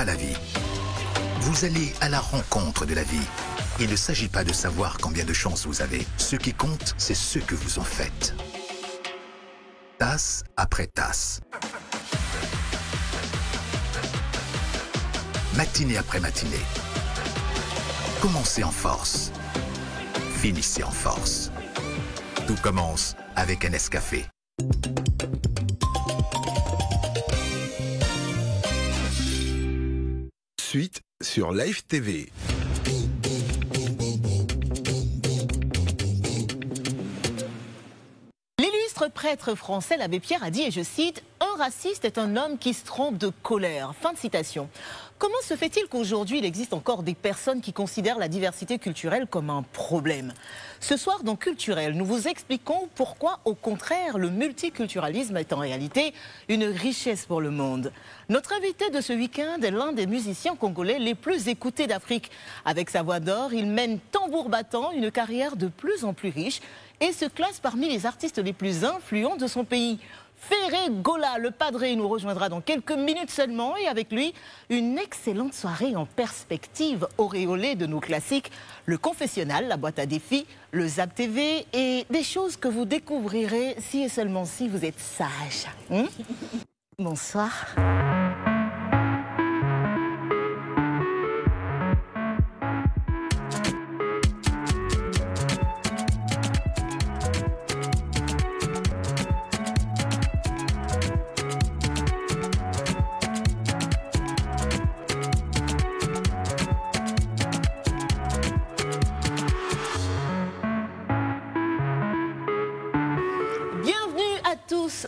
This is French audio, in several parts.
pas la vie. Vous allez à la rencontre de la vie. Il ne s'agit pas de savoir combien de chances vous avez. Ce qui compte, c'est ce que vous en faites. Tasse après tasse. Matinée après matinée. Commencez en force. Finissez en force. Tout commence avec un Nescafé. Suite sur Live TV. L'illustre prêtre français, l'abbé Pierre, a dit, et je cite, « Un raciste est un homme qui se trompe de colère ». Fin de citation. Comment se fait-il qu'aujourd'hui, il existe encore des personnes qui considèrent la diversité culturelle comme un problème? Ce soir, dans Culturel, nous vous expliquons pourquoi, au contraire, le multiculturalisme est en réalité une richesse pour le monde. Notre invité de ce week-end est l'un des musiciens congolais les plus écoutés d'Afrique. Avec sa voix d'or, il mène tambour battant une carrière de plus en plus riche et se classe parmi les artistes les plus influents de son pays. Ferré Gola, le padré, nous rejoindra dans quelques minutes seulement et avec lui, une excellente soirée en perspective auréolée de nos classiques, le confessionnal, la boîte à défis, le Zap TV et des choses que vous découvrirez si et seulement si vous êtes sage. Bonsoir.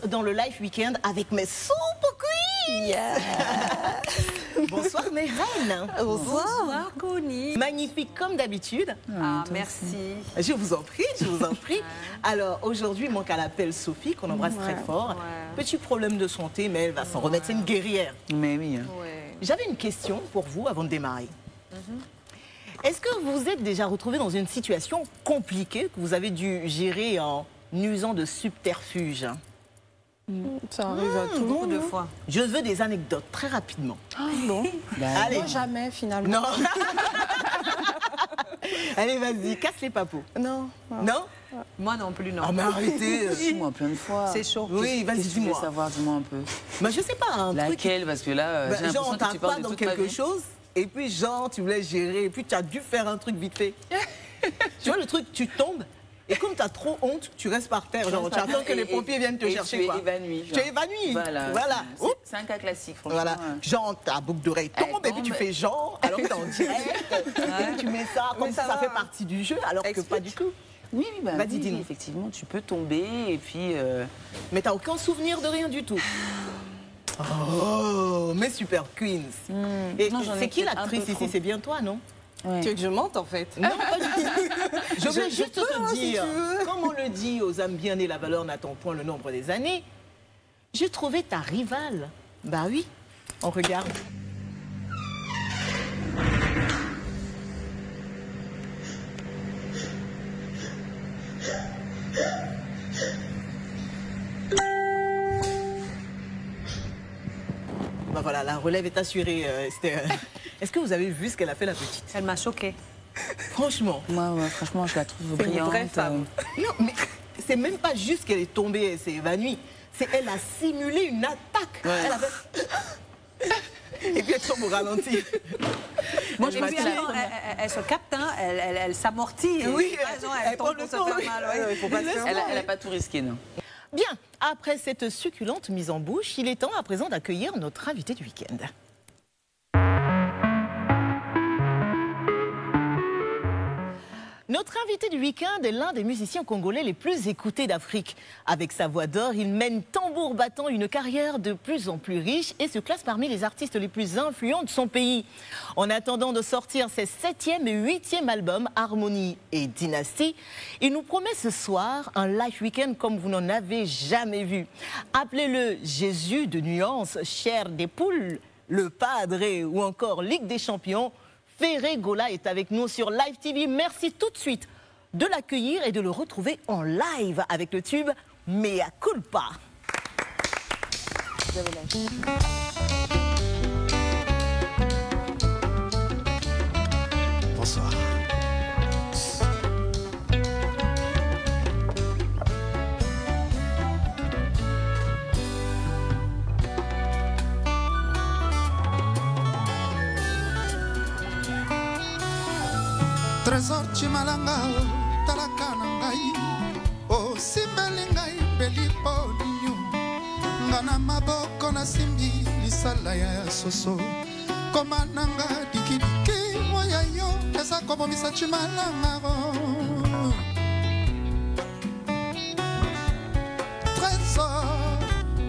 Dans le Live Weekend avec mes super queens. Yeah. Bonsoir mes reines. Bonsoir Connie. Magnifique comme d'habitude. Ah, merci. Je vous en prie, je vous en prie. Alors aujourd'hui, il manque à l'appel Sophie, qu'on embrasse très fort. Petit problème de santé, mais elle va s'en remettre, c'est une guerrière. Mais oui. J'avais une question pour vous avant de démarrer. Est-ce que vous êtes déjà retrouvé dans une situation compliquée que vous avez dû gérer en usant de subterfuges? Ça arrive à tout le monde de fois. Je veux des anecdotes très rapidement. Ah bon? Allez. Moi, jamais finalement. Non. Allez, vas-y, casse les papous. Non. Non? Moi non plus, non. Ah, mais arrêtez. Dis-moi plein de fois. C'est chaud. Oui, vas-y, dis-moi. Je veux savoir, dis-moi un peu. Bah, je sais pas, un laquelle, truc... parce que là, j'ai genre, l'impression que tu parles de toute quelque ma vie. chose, et puis genre, tu voulais gérer, et puis tu as dû faire un truc vite fait. Tu vois le truc, tu tombes, et comme tu as trop honte, tu restes par terre. Genre, tu attends que les pompiers viennent te chercher. Tu es quoi. évanoui. Tu es évanoui. Voilà. C'est un cas classique, franchement. Voilà. Genre, ta boucle d'oreille tombe, et puis tu fais genre, alors que tu es en direct. Tu mets ça comme ça, ça fait partie du jeu, alors que pas du tout. Oui, bah, vas-y, dis-nous. Effectivement, tu peux tomber, et puis... Mais tu n'as aucun souvenir de rien du tout. Oh, mes super queens. Et c'est qui l'actrice ici? C'est bien toi, non? Ouais. Tu veux que je mente en fait? Non, pas du tout. Je voulais juste te dire, comme on le dit aux âmes bien nées, la valeur n'attend point le nombre des années. J'ai trouvé ta rivale. Bah oui, on regarde. Bah voilà, la relève est assurée. Est-ce que vous avez vu ce qu'elle a fait, la petite? Elle m'a choquée. Franchement. Moi, franchement, je la trouve C'est brillante. une vraie femme. Non, mais c'est même pas juste qu'elle est tombée, elle s'est évanouie. C'est elle a simulé une attaque. Ouais. Elle a fait... Et puis elle tombe au ralenti. Moi, je puis, elle se capte, hein, elle s'amortit. Oui, elle tombe pour se faire mal. Faut pas elle n'a pas tout risqué, non. Bien, après cette succulente mise en bouche, il est temps à présent d'accueillir notre invité du week-end. Notre invité du week-end est l'un des musiciens congolais les plus écoutés d'Afrique. Avec sa voix d'or, il mène tambour battant une carrière de plus en plus riche et se classe parmi les artistes les plus influents de son pays. En attendant de sortir ses 7e et 8e albums, Harmonie et Dynastie, il nous promet ce soir un live week-end comme vous n'en avez jamais vu. Appelez-le Jésus de nuances, chair des poules, le Padré ou encore Ligue des Champions. Ferré Gola est avec nous sur Live TV. Merci tout de suite de l'accueillir et de le retrouver en live avec le tube Mea Culpa. Vous avez la... Trésor chimalanga talaka na ngai osimbeli ngai belipo ninyo nga na maboko nasimbi lisala ya soso koma nanga dikidiki moya yo eza kobomisa chimalanga Trésor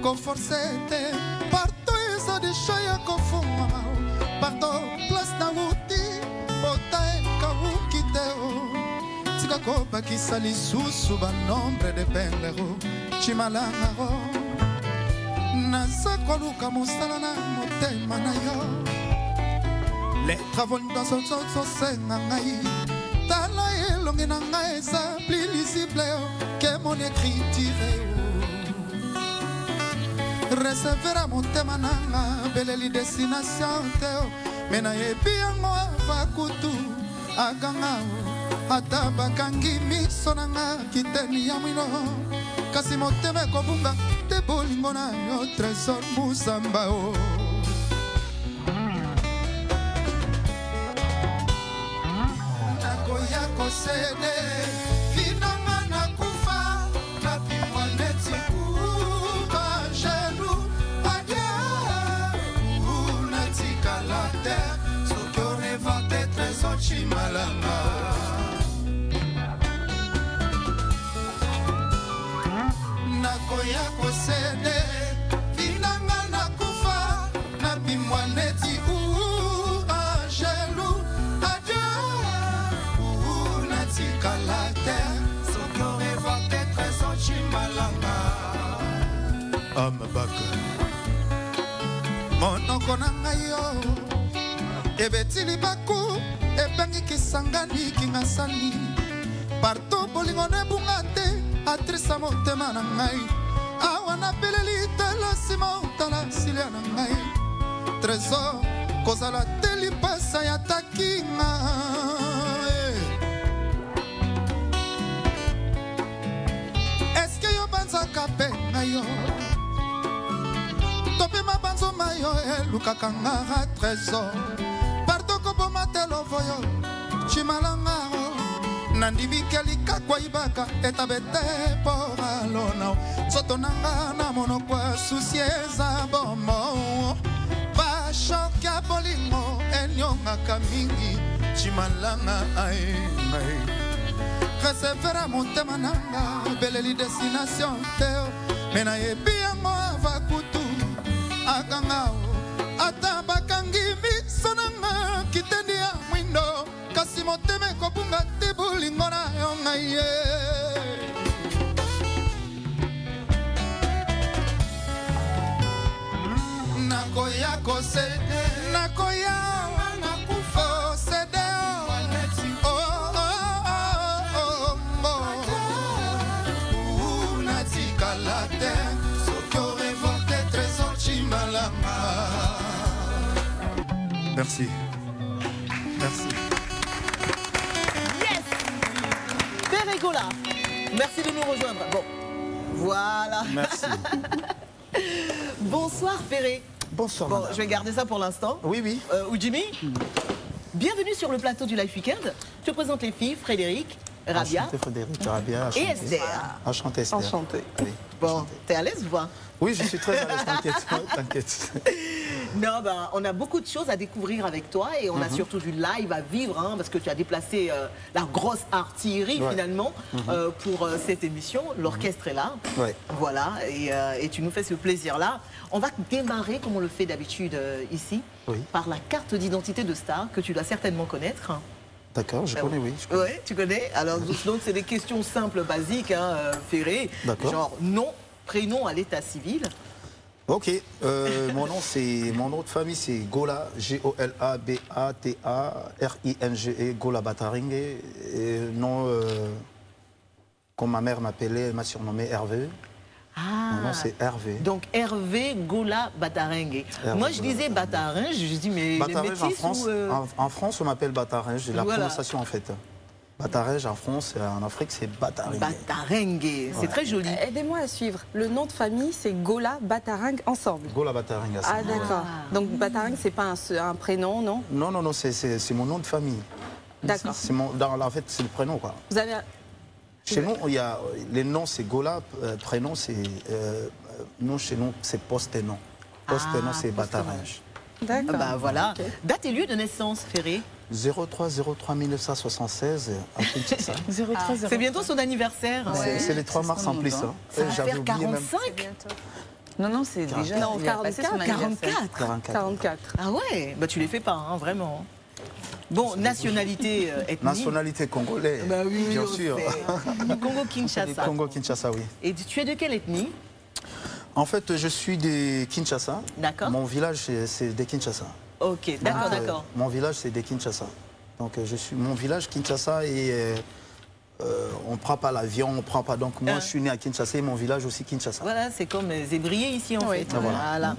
conforcete partout eza desha ya kofunga partout place na wuti Tika bakisa lisusu banombre de pendero chimalangaro Nasa koluka mosala na motema na yo Les travaux dans son senga ngai Tala elongi na ngai eza plus lisible que mon écriture Recevera motema nanga beleli destination teo Mena yebi yango avakutu aganga Ata bakangi miso nanga kiteni ya mwino Kasi motema ekobunga te bolingo na yo Trésor Musamba o Nakoya kosede Vinanga nakufa Napimwa neti kuba Jelu Adia Unatika la terre Sokyo revante Trésor Chimalanga Nakoya kosede Vinanga nakufa Napimwa neti Angelu Adieu Unatika la terre Sokyo revante Trésor Chimalanga Amabaka Monoko nanga yo Ebetili baku Ebengi kisangani kingasani Partout bolingo nebunga te Atrisa motema na ngai Awa na beleli tala sima utala silia na ngai Trésor kozala teli pasa ya takinga Eske yo banzaka pe na yo Tope mabanzo mayo elukaka ngara Trésor Parto koboma telovo yo Chimalanga Nandimi kelika kwa ibaka etabete poralona Soto nanga na monokwa susieza bomo Bashokia bolingo enyonga kamingi Chimalanga ae Recevera motema nanga beleli destination teo Mena yebi yango avakutu agangao Ata bakangi miso nanga kitendi ya mwindo Kasi motema ekobunga te bolingo na yo ngai ye Nakoya kosede Nakoya nakufa Sede Unatika la terre Sokyo revolte Trésor Chimalanga Merci Merci Gola, merci de nous rejoindre. Bon, voilà. Merci. Bonsoir Ferré. Bonsoir. Bon, madame. je vais garder ça pour l'instant. Oui, oui. Jimmy, bienvenue sur le plateau du Live Weekend. Je te présente les filles, Frédéric, Rabia. Enchanté Frédéric, Rabia. Et Esther. Enchanté Esther. Enchanté. Oui, Bon, t'es à l'aise, vois? oui, je suis très à l'aise, t'inquiète. T'inquiète. Non, ben, on a beaucoup de choses à découvrir avec toi et on a surtout du live à vivre hein, parce que tu as déplacé la grosse artillerie finalement pour cette émission. L'orchestre est là. Ouais. Voilà, et tu nous fais ce plaisir-là. On va démarrer comme on le fait d'habitude ici par la carte d'identité de star que tu dois certainement connaître. D'accord, je connais, oui. Je connais. Oui, tu connais. Alors, donc, c'est des questions simples, basiques, hein, Ferré. D'accord. Genre nom, prénom à l'état civil. Ok, mon nom de famille c'est Gola, G-O-L-A-B-A-T-A-R-I-N-G-E, Gola Bataringue. Et nom, comme ma mère m'appelait, elle m'a surnommé Hervé. Mon nom c'est Hervé. Donc Hervé Gola Bataringue. Moi je disais Bataringue, je dis mais Bataringue les métis en France, en France on m'appelle Bataringue, j'ai la prononciation en fait. Bataringue en France et en Afrique c'est Bataringue. Bataringue, c'est très joli. Aidez-moi à suivre. Le nom de famille, c'est Gola Bataringue ensemble. Gola Bataringue. Ah d'accord. Donc Bataringue, c'est pas un prénom, non? Non, non, non, c'est mon nom de famille. D'accord. En fait, c'est le prénom, quoi. Vous avez... Chez nous, il y a, les noms, c'est Gola, prénom, c'est... nous, chez nous, c'est poste et nom. Poste et nom, c'est Bataringe. D'accord. Bah voilà. Ok. Date et lieu de naissance, Ferré. 03 1976 à Kinshasa. C'est bientôt son anniversaire. C'est les 3 mars en plus. Ça Ça va faire 45. Non, non, c'est déjà. Non, il a passé son 44. anniversaire. 44. Ah ouais, bah tu les fais pas, hein, vraiment. Bon, nationalité ethnique. Nationalité congolaise, Bah oui, bien on sûr. sait. Du Congo-Kinshasa. Congo-Kinshasa, oui. Et tu es de quelle ethnie? En fait, je suis de Kinshasa. D'accord. Mon village, c'est de Kinshasa. Ok, d'accord, d'accord. Mon village, c'est de Kinshasa. Donc, je suis mon village, Kinshasa, et on ne prend pas l'avion, on ne prend pas... Donc, moi, je suis né à Kinshasa et mon village aussi, Kinshasa. Voilà, c'est comme Zébrié ici, en fait. Voilà.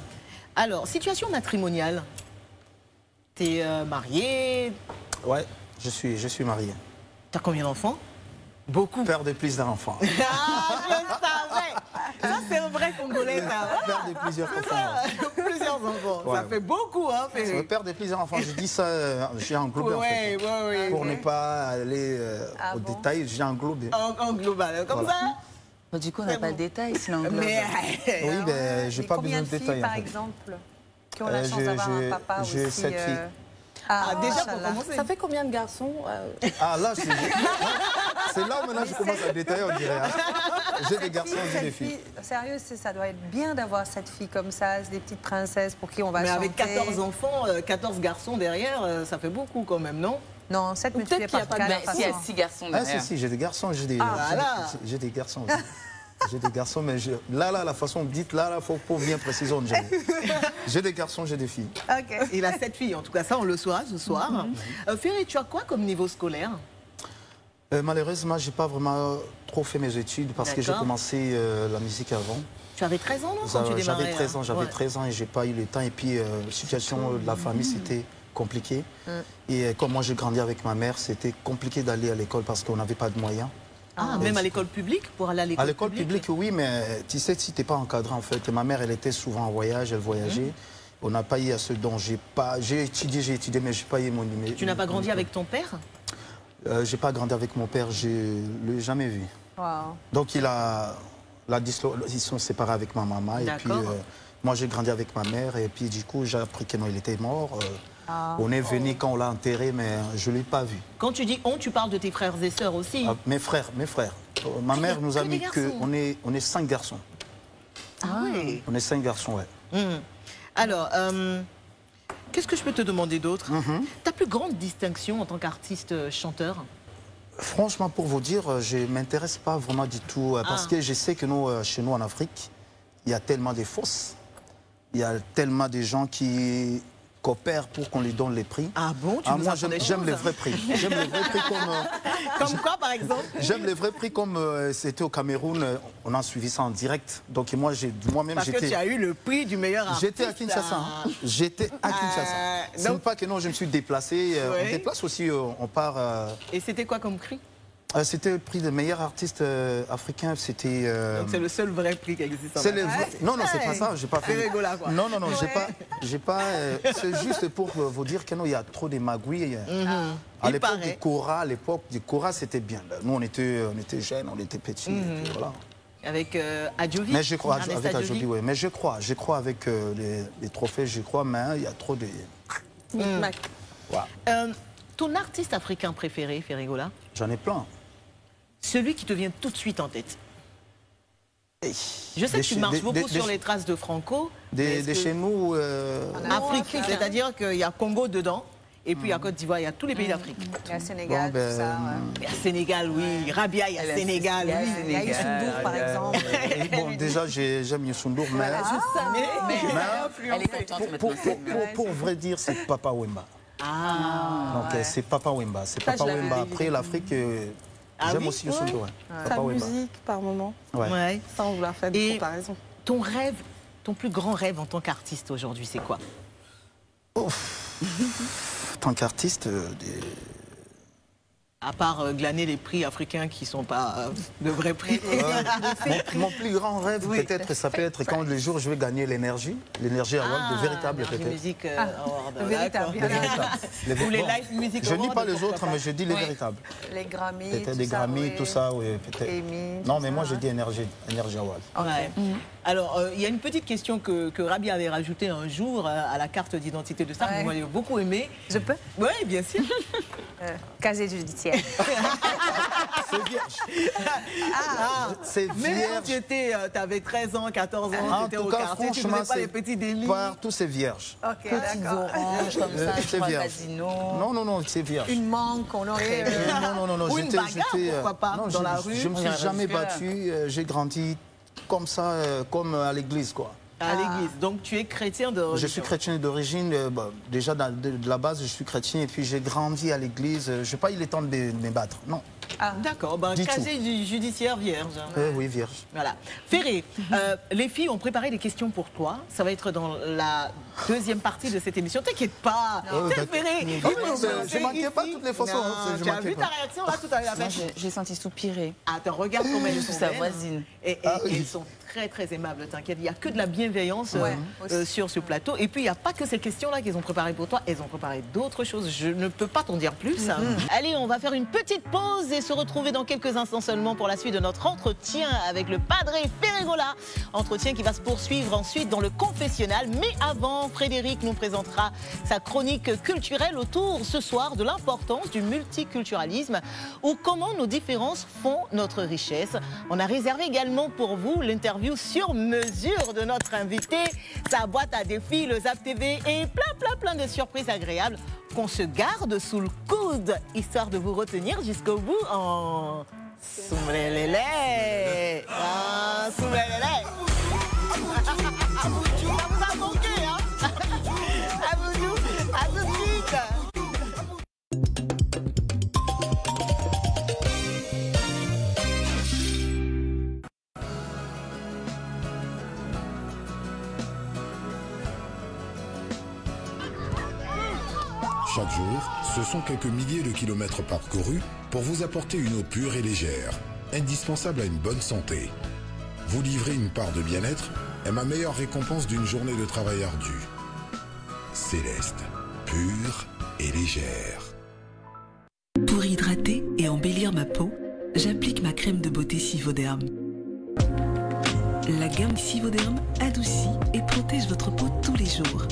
Alors, situation matrimoniale. Tu es marié. Ouais, je suis marié. Tu as combien d'enfants? Beaucoup. Père de plus d'un enfant. Ah, je le savais. Ça, c'est un vrai Congolais, ça. Père de plusieurs enfants. Plusieurs enfants. Ça Ouais. fait beaucoup, hein, Ferré. Père de plusieurs enfants, je dis ça, j'ai englobé en fait. Ouais. Pour ne pas aller au bon détail, j'ai englobé. En global, comme Voilà. ça. Bah, du coup, on n'a pas de détails, si l'englobe. Mais Oui, ben, j'ai Et pas combien besoin de de filles, détails. en par fait. exemple, qui ont la chance j'ai- d'avoir un j'ai- papa aussi j'ai 7 filles. Ah, déjà, pour machallah. commencer. Ça fait combien de garçons Ah là, c'est là où maintenant je commence à détailler, on dirait. Hein. J'ai des garçons, j'ai des filles. Sérieux, ça doit être bien d'avoir cette fille comme ça, des petites princesses pour qui on va Mais chanter. avec 14 enfants, 14 garçons derrière, ça fait beaucoup quand même, non? Non, 7 multiplié qu'il y a par pas de 4. Bah, s'il y a 6 garçons Ah derrière. si, j'ai des garçons, j'ai des, voilà. j'ai des garçons aussi. J'ai des garçons, mais là, la façon dite, là, faut bien préciser. J'ai des garçons, j'ai des filles. Ok. Il a 7 filles, en tout cas, ça on le saura ce soir. Ferré, tu as quoi comme niveau scolaire? Malheureusement, j'ai pas vraiment trop fait mes études parce que j'ai D'accord. commencé la musique avant. Tu avais 13 ans, non, quand tu démarrais? J'avais 13 ans, Ouais. 13 ans et j'ai pas eu le temps. Et puis, la situation de la famille, c'était compliqué. Et comme moi, j'ai grandi avec ma mère, c'était compliqué d'aller à l'école parce qu'on n'avait pas de moyens. Ah, même à l'école publique, pour aller à l'école À l'école publique? publique, oui, mais tu sais, si tu n'es pas encadré, en fait. Ma mère, elle était souvent en voyage, elle voyageait. On n'a pas eu à ce dont j'ai pas... J'ai étudié, mais je n'ai pas eu mon numéro. Tu n'as pas grandi avec ton père? J'ai pas grandi avec mon père, je ne l'ai jamais vu. Wow. Donc, ils sont séparés avec ma maman. Et puis, D'accord. moi, j'ai grandi avec ma mère. Et puis, du coup, j'ai appris qu'il était mort. On est venu quand on l'a enterré, mais je ne l'ai pas vu. Quand tu dis on, tu parles de tes frères et sœurs aussi? Ah, mes frères. Ma mère nous a que des mis que... garçons. On est 5 garçons. Ah oui. On est 5 garçons, ouais. Alors, qu'est-ce que je peux te demander d'autre? Ta plus grande distinction en tant qu'artiste chanteur? Franchement, pour vous dire, je ne m'intéresse pas vraiment du tout parce que je sais que nous, chez nous en Afrique, il y a tellement de fausses. Il y a tellement de gens qui coopèrent pour qu'on lui donne les prix. Ah bon, tu nous moi, apprends des j'aime choses. les vrais prix. J'aime les vrais prix comme... Comme quoi, par exemple? J'aime les vrais prix comme c'était au Cameroun. On a suivi ça en direct. Donc moi-même, Parce que tu as eu le prix du meilleur artiste. J'étais à Kinshasa. Hein. J'étais à Kinshasa. Ce n'est pas que non, je me suis déplacé. On déplace aussi, on part... Et c'était quoi comme prix? C'était le prix de meilleur artiste africain. C'était... Donc c'est le seul vrai prix qui existe en C'est Afrique. Non, c'est pas ça. J'ai pas fait. C'est rigolo, quoi. Non, j'ai pas. C'est juste pour vous dire qu'il y a trop de magouilles. À l'époque du Kora, c'était bien. Nous, on était jeunes, on était petits. Et puis voilà. Avec Adjovi. Mais je crois Ernest avec Adjovi. Adjovi, oui. Mais je crois avec les trophées, je crois, mais il y a trop de. Micmac. Voilà. Ton artiste africain préféré, Ferrigola? J'en ai plein. Celui qui te vient tout de suite en tête. Je sais que tu marches beaucoup sur les traces de Franco. De chez nous. Afrique, c'est-à-dire qu'il y a Congo dedans, et puis il y a Côte d'Ivoire, il y a tous les pays d'Afrique. Il y a Sénégal, Bon, ben, tout ça. Il y a Sénégal, oui. Rabia, il y a Sénégal, oui. Il y a Youssou par exemple. Bon, déjà, j'aime Youssou N'Dour, mais. Elle est contente maintenant. Pour vrai dire, c'est Papa Wemba. Donc c'est Papa Wemba. C'est Ça, Papa je l'avais Wemba. vu. Après l'Afrique, j'aime oui aussi Youssou N'Dour. Ouais. Sa Papa Wemba. musique par moment, Ouais. Ouais. sans vouloir faire de Et- comparaison. Ton rêve, ton plus grand rêve en tant qu'artiste aujourd'hui, c'est quoi? En tant qu'artiste, À part glaner les prix africains qui ne sont pas de vrais prix. Mon plus grand rêve, peut-être, ça peut être quand le jour je vais gagner l'énergie award, de véritable peut-être. Music award. Le véritable. Ou les live music je awards. dis pas les autres, mais je dis les véritables. Les Grammys. Peut-être des Grammys, tout ça, oui, peut-être. Non, mais moi je dis énergie award. Ouais. Alors, il y a une petite question que Rabi avait rajoutée un jour à la carte d'identité de star, que moi j'ai beaucoup aimé. Je peux? Oui, bien sûr. Casier judiciaire. C'est vierge. C'est Mais vierge. quand tu avais 13 ans, 14 ans, En tu étais tout au cas, quartier, tu franchement, faisais pas les petits délits. partout c'est vierge. Ok, Petits d'accord. oranges comme ça, C'est je vierge. casino. Non, c'est vierge. Une manque qu'on aurait. Non, Ou une bagarre, pourquoi pas, dans la rue. Je me suis jamais battu, j'ai grandi comme ça, comme à l'église, quoi. À l'église. Donc tu es chrétien d'origine. Je suis chrétien d'origine, déjà de la base je suis chrétien et puis j'ai grandi à l'église. Je n'ai pas eu le temps de me battre, non. D'accord, casier judiciaire vierge. Oui, vierge. Voilà. Ferré, les filles ont préparé des questions pour toi. Ça va être dans la deuxième partie de cette émission. T'inquiète pas. Ferré. Je ne manquais pas toutes les façons. Tu as vu ta réaction là tout à l'heure? Moi, j'ai senti soupirer. Attends, regarde comment elles sont Sa belles. voisine. Et elles sont très très aimables, t'inquiète. Il n'y a que de la bienveillance sur ce plateau. Et puis il n'y a pas que ces questions-là qu'elles ont préparées pour toi. Elles ont préparé d'autres choses. Je ne peux pas t'en dire plus. Allez, on va faire une petite pause et se retrouver dans quelques instants seulement pour la suite de notre entretien avec le Padre Ferregola. Entretien qui va se poursuivre ensuite dans le confessionnal. Mais avant, Frédéric nous présentera sa chronique culturelle autour ce soir de l'importance du multiculturalisme ou comment nos différences font notre richesse. On a réservé également pour vous l'interview sur mesure de notre invité, sa boîte à défis, le Zap TV et plein de surprises agréables qu'on se garde sous le coude, histoire de vous retenir jusqu'au bout en Soumlélélé. Soumlélélé. Ça vous a manqué, hein? À vous, à tout de suite. Chaque jour, ce sont quelques milliers de kilomètres parcourus pour vous apporter une eau pure et légère, indispensable à une bonne santé. Vous livrer une part de bien-être est ma meilleure récompense d'une journée de travail ardu. Céleste, pure et légère. Pour hydrater et embellir ma peau, j'applique ma crème de beauté Sivoderm. La gamme Sivoderm adoucit et protège votre peau tous les jours.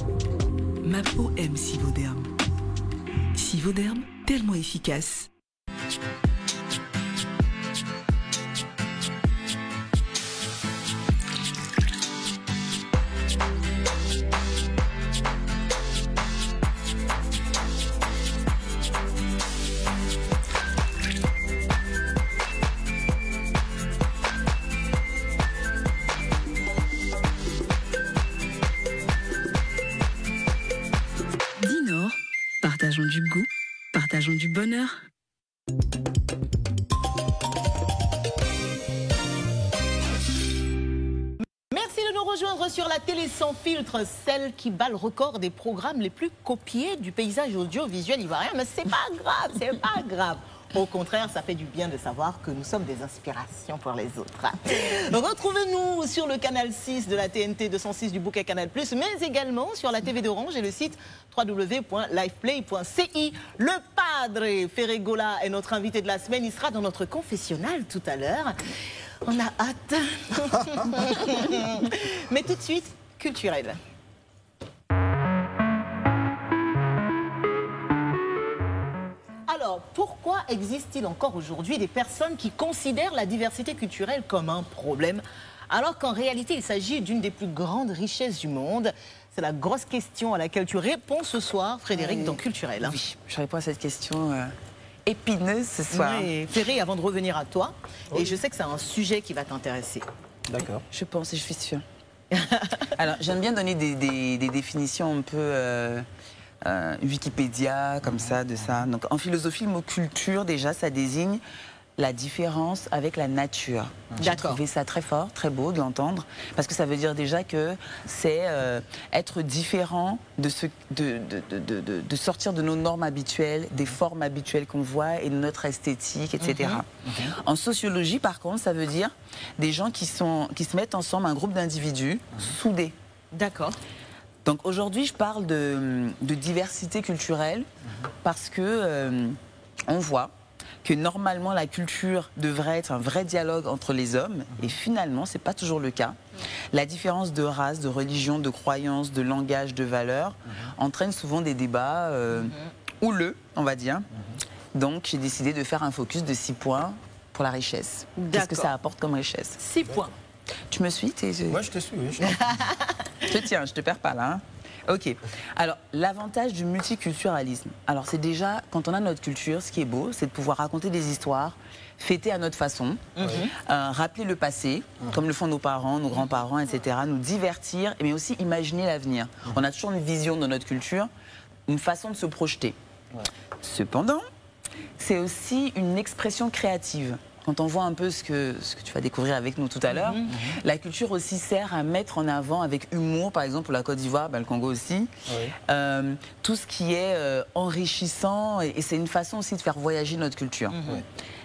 Ma peau aime Sivoderm. Sivoderm, tellement efficace. Dinor, partageons du goût, partageons du bonheur. Merci de nous rejoindre sur la télé sans filtre, celle qui bat le record des programmes les plus copiés du paysage audiovisuel ivoirien. Mais c'est pas grave, c'est pas grave. Au contraire, ça fait du bien de savoir que nous sommes des inspirations pour les autres. Retrouvez-nous sur le canal 6 de la TNT 206 du bouquet Canal+, mais également sur la TV d'Orange et le site www.liveplay.ci. Le Padre Ferregola est notre invité de la semaine. Il sera dans notre confessionnal tout à l'heure. On a hâte. Mais tout de suite, culturel. Alors, pourquoi existe-t-il encore aujourd'hui des personnes qui considèrent la diversité culturelle comme un problème, alors qu'en réalité, il s'agit d'une des plus grandes richesses du monde? C'est la grosse question à laquelle tu réponds ce soir, Frédéric, dans Culturel. Oui, je réponds à cette question épineuse ce soir. Oui, Ferry, avant de revenir à toi, et je sais que c'est un sujet qui va t'intéresser. D'accord. Je pense et je suis sûre. Alors, j'aime bien donner des définitions un peu Wikipédia, comme ça, de ça. Donc, en philosophie, le mot culture, déjà, ça désigne la différence avec la nature. J'ai trouvé ça très fort, très beau de l'entendre, parce que ça veut dire déjà que c'est être différent de sortir de nos normes habituelles, des formes habituelles qu'on voit et de notre esthétique, etc. En sociologie, par contre, ça veut dire des gens qui se mettent ensemble, un groupe d'individus soudés. D'accord. Donc aujourd'hui, je parle de diversité culturelle parce que on voit que normalement la culture devrait être un vrai dialogue entre les hommes et finalement c'est pas toujours le cas. La différence de race, de religion, de croyance, de langage, de valeurs entraîne souvent des débats houleux, on va dire. Donc j'ai décidé de faire un focus de 6 points pour la richesse. Qu'est-ce que ça apporte comme richesse? 6 points. Tu me suis? Moi je te suis, oui. Je te tiens, je te perds pas là. Hein. Ok. Alors, l'avantage du multiculturalisme. Alors, c'est déjà, quand on a notre culture, ce qui est beau, c'est de pouvoir raconter des histoires, fêter à notre façon, rappeler le passé, comme le font nos parents, nos grands-parents, etc., nous divertir, mais aussi imaginer l'avenir. On a toujours une vision de notre culture, une façon de se projeter. Cependant, c'est aussi une expression créative. Quand on voit un peu ce que tu vas découvrir avec nous tout à l'heure, la culture aussi sert à mettre en avant avec humour, par exemple pour la Côte d'Ivoire, le Congo aussi, tout ce qui est enrichissant et c'est une façon aussi de faire voyager notre culture.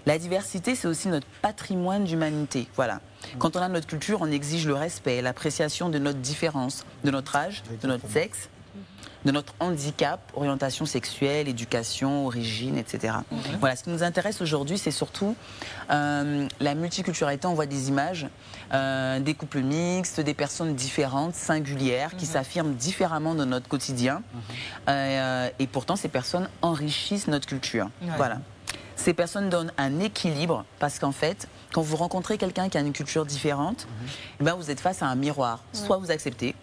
La diversité, c'est aussi notre patrimoine d'humanité. Voilà. Quand on a notre culture, on exige le respect, l'appréciation de notre différence, de notre âge, de notre sexe, de notre handicap, orientation sexuelle, éducation, origine, etc. Voilà, ce qui nous intéresse aujourd'hui, c'est surtout la multiculturalité. On voit des images, des couples mixtes, des personnes différentes, singulières, qui s'affirment différemment dans notre quotidien. Et pourtant, ces personnes enrichissent notre culture. Voilà. Ces personnes donnent un équilibre parce qu'en fait, quand vous rencontrez quelqu'un qui a une culture différente, eh ben vous êtes face à un miroir. Soit vous acceptez,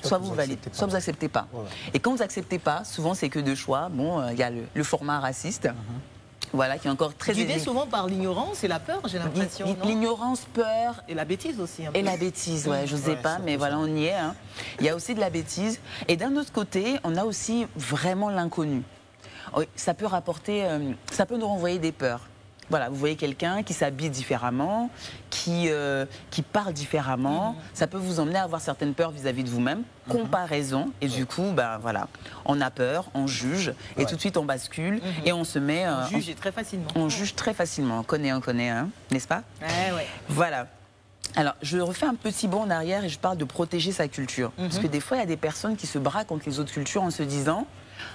soit vous validez, soit vous acceptez pas. Et quand vous acceptez pas, souvent c'est que 2 choix. Bon, il y a le format raciste. Voilà, qui est encore très guidé souvent par l'ignorance et la peur, j'ai l'impression. L'ignorance, peur. Et la bêtise aussi. Et la bêtise, ouais, je sais pas, mais voilà, on y est. Hein. Il y a aussi de la bêtise. Et d'un autre côté, on a aussi vraiment l'inconnu. Oui, ça peut rapporter, ça peut nous renvoyer des peurs. Voilà, vous voyez quelqu'un qui s'habille différemment, qui parle différemment, ça peut vous emmener à avoir certaines peurs vis-à-vis de vous-même, comparaison, et du coup, ben voilà, on a peur, on juge, et tout de suite on bascule, et on se met... on juge très facilement. On juge très facilement, on connaît, hein, n'est-ce pas? Ouais. Voilà. Alors, je refais un petit bond en arrière et je parle de protéger sa culture. Parce que des fois, il y a des personnes qui se braquent contre les autres cultures en se disant...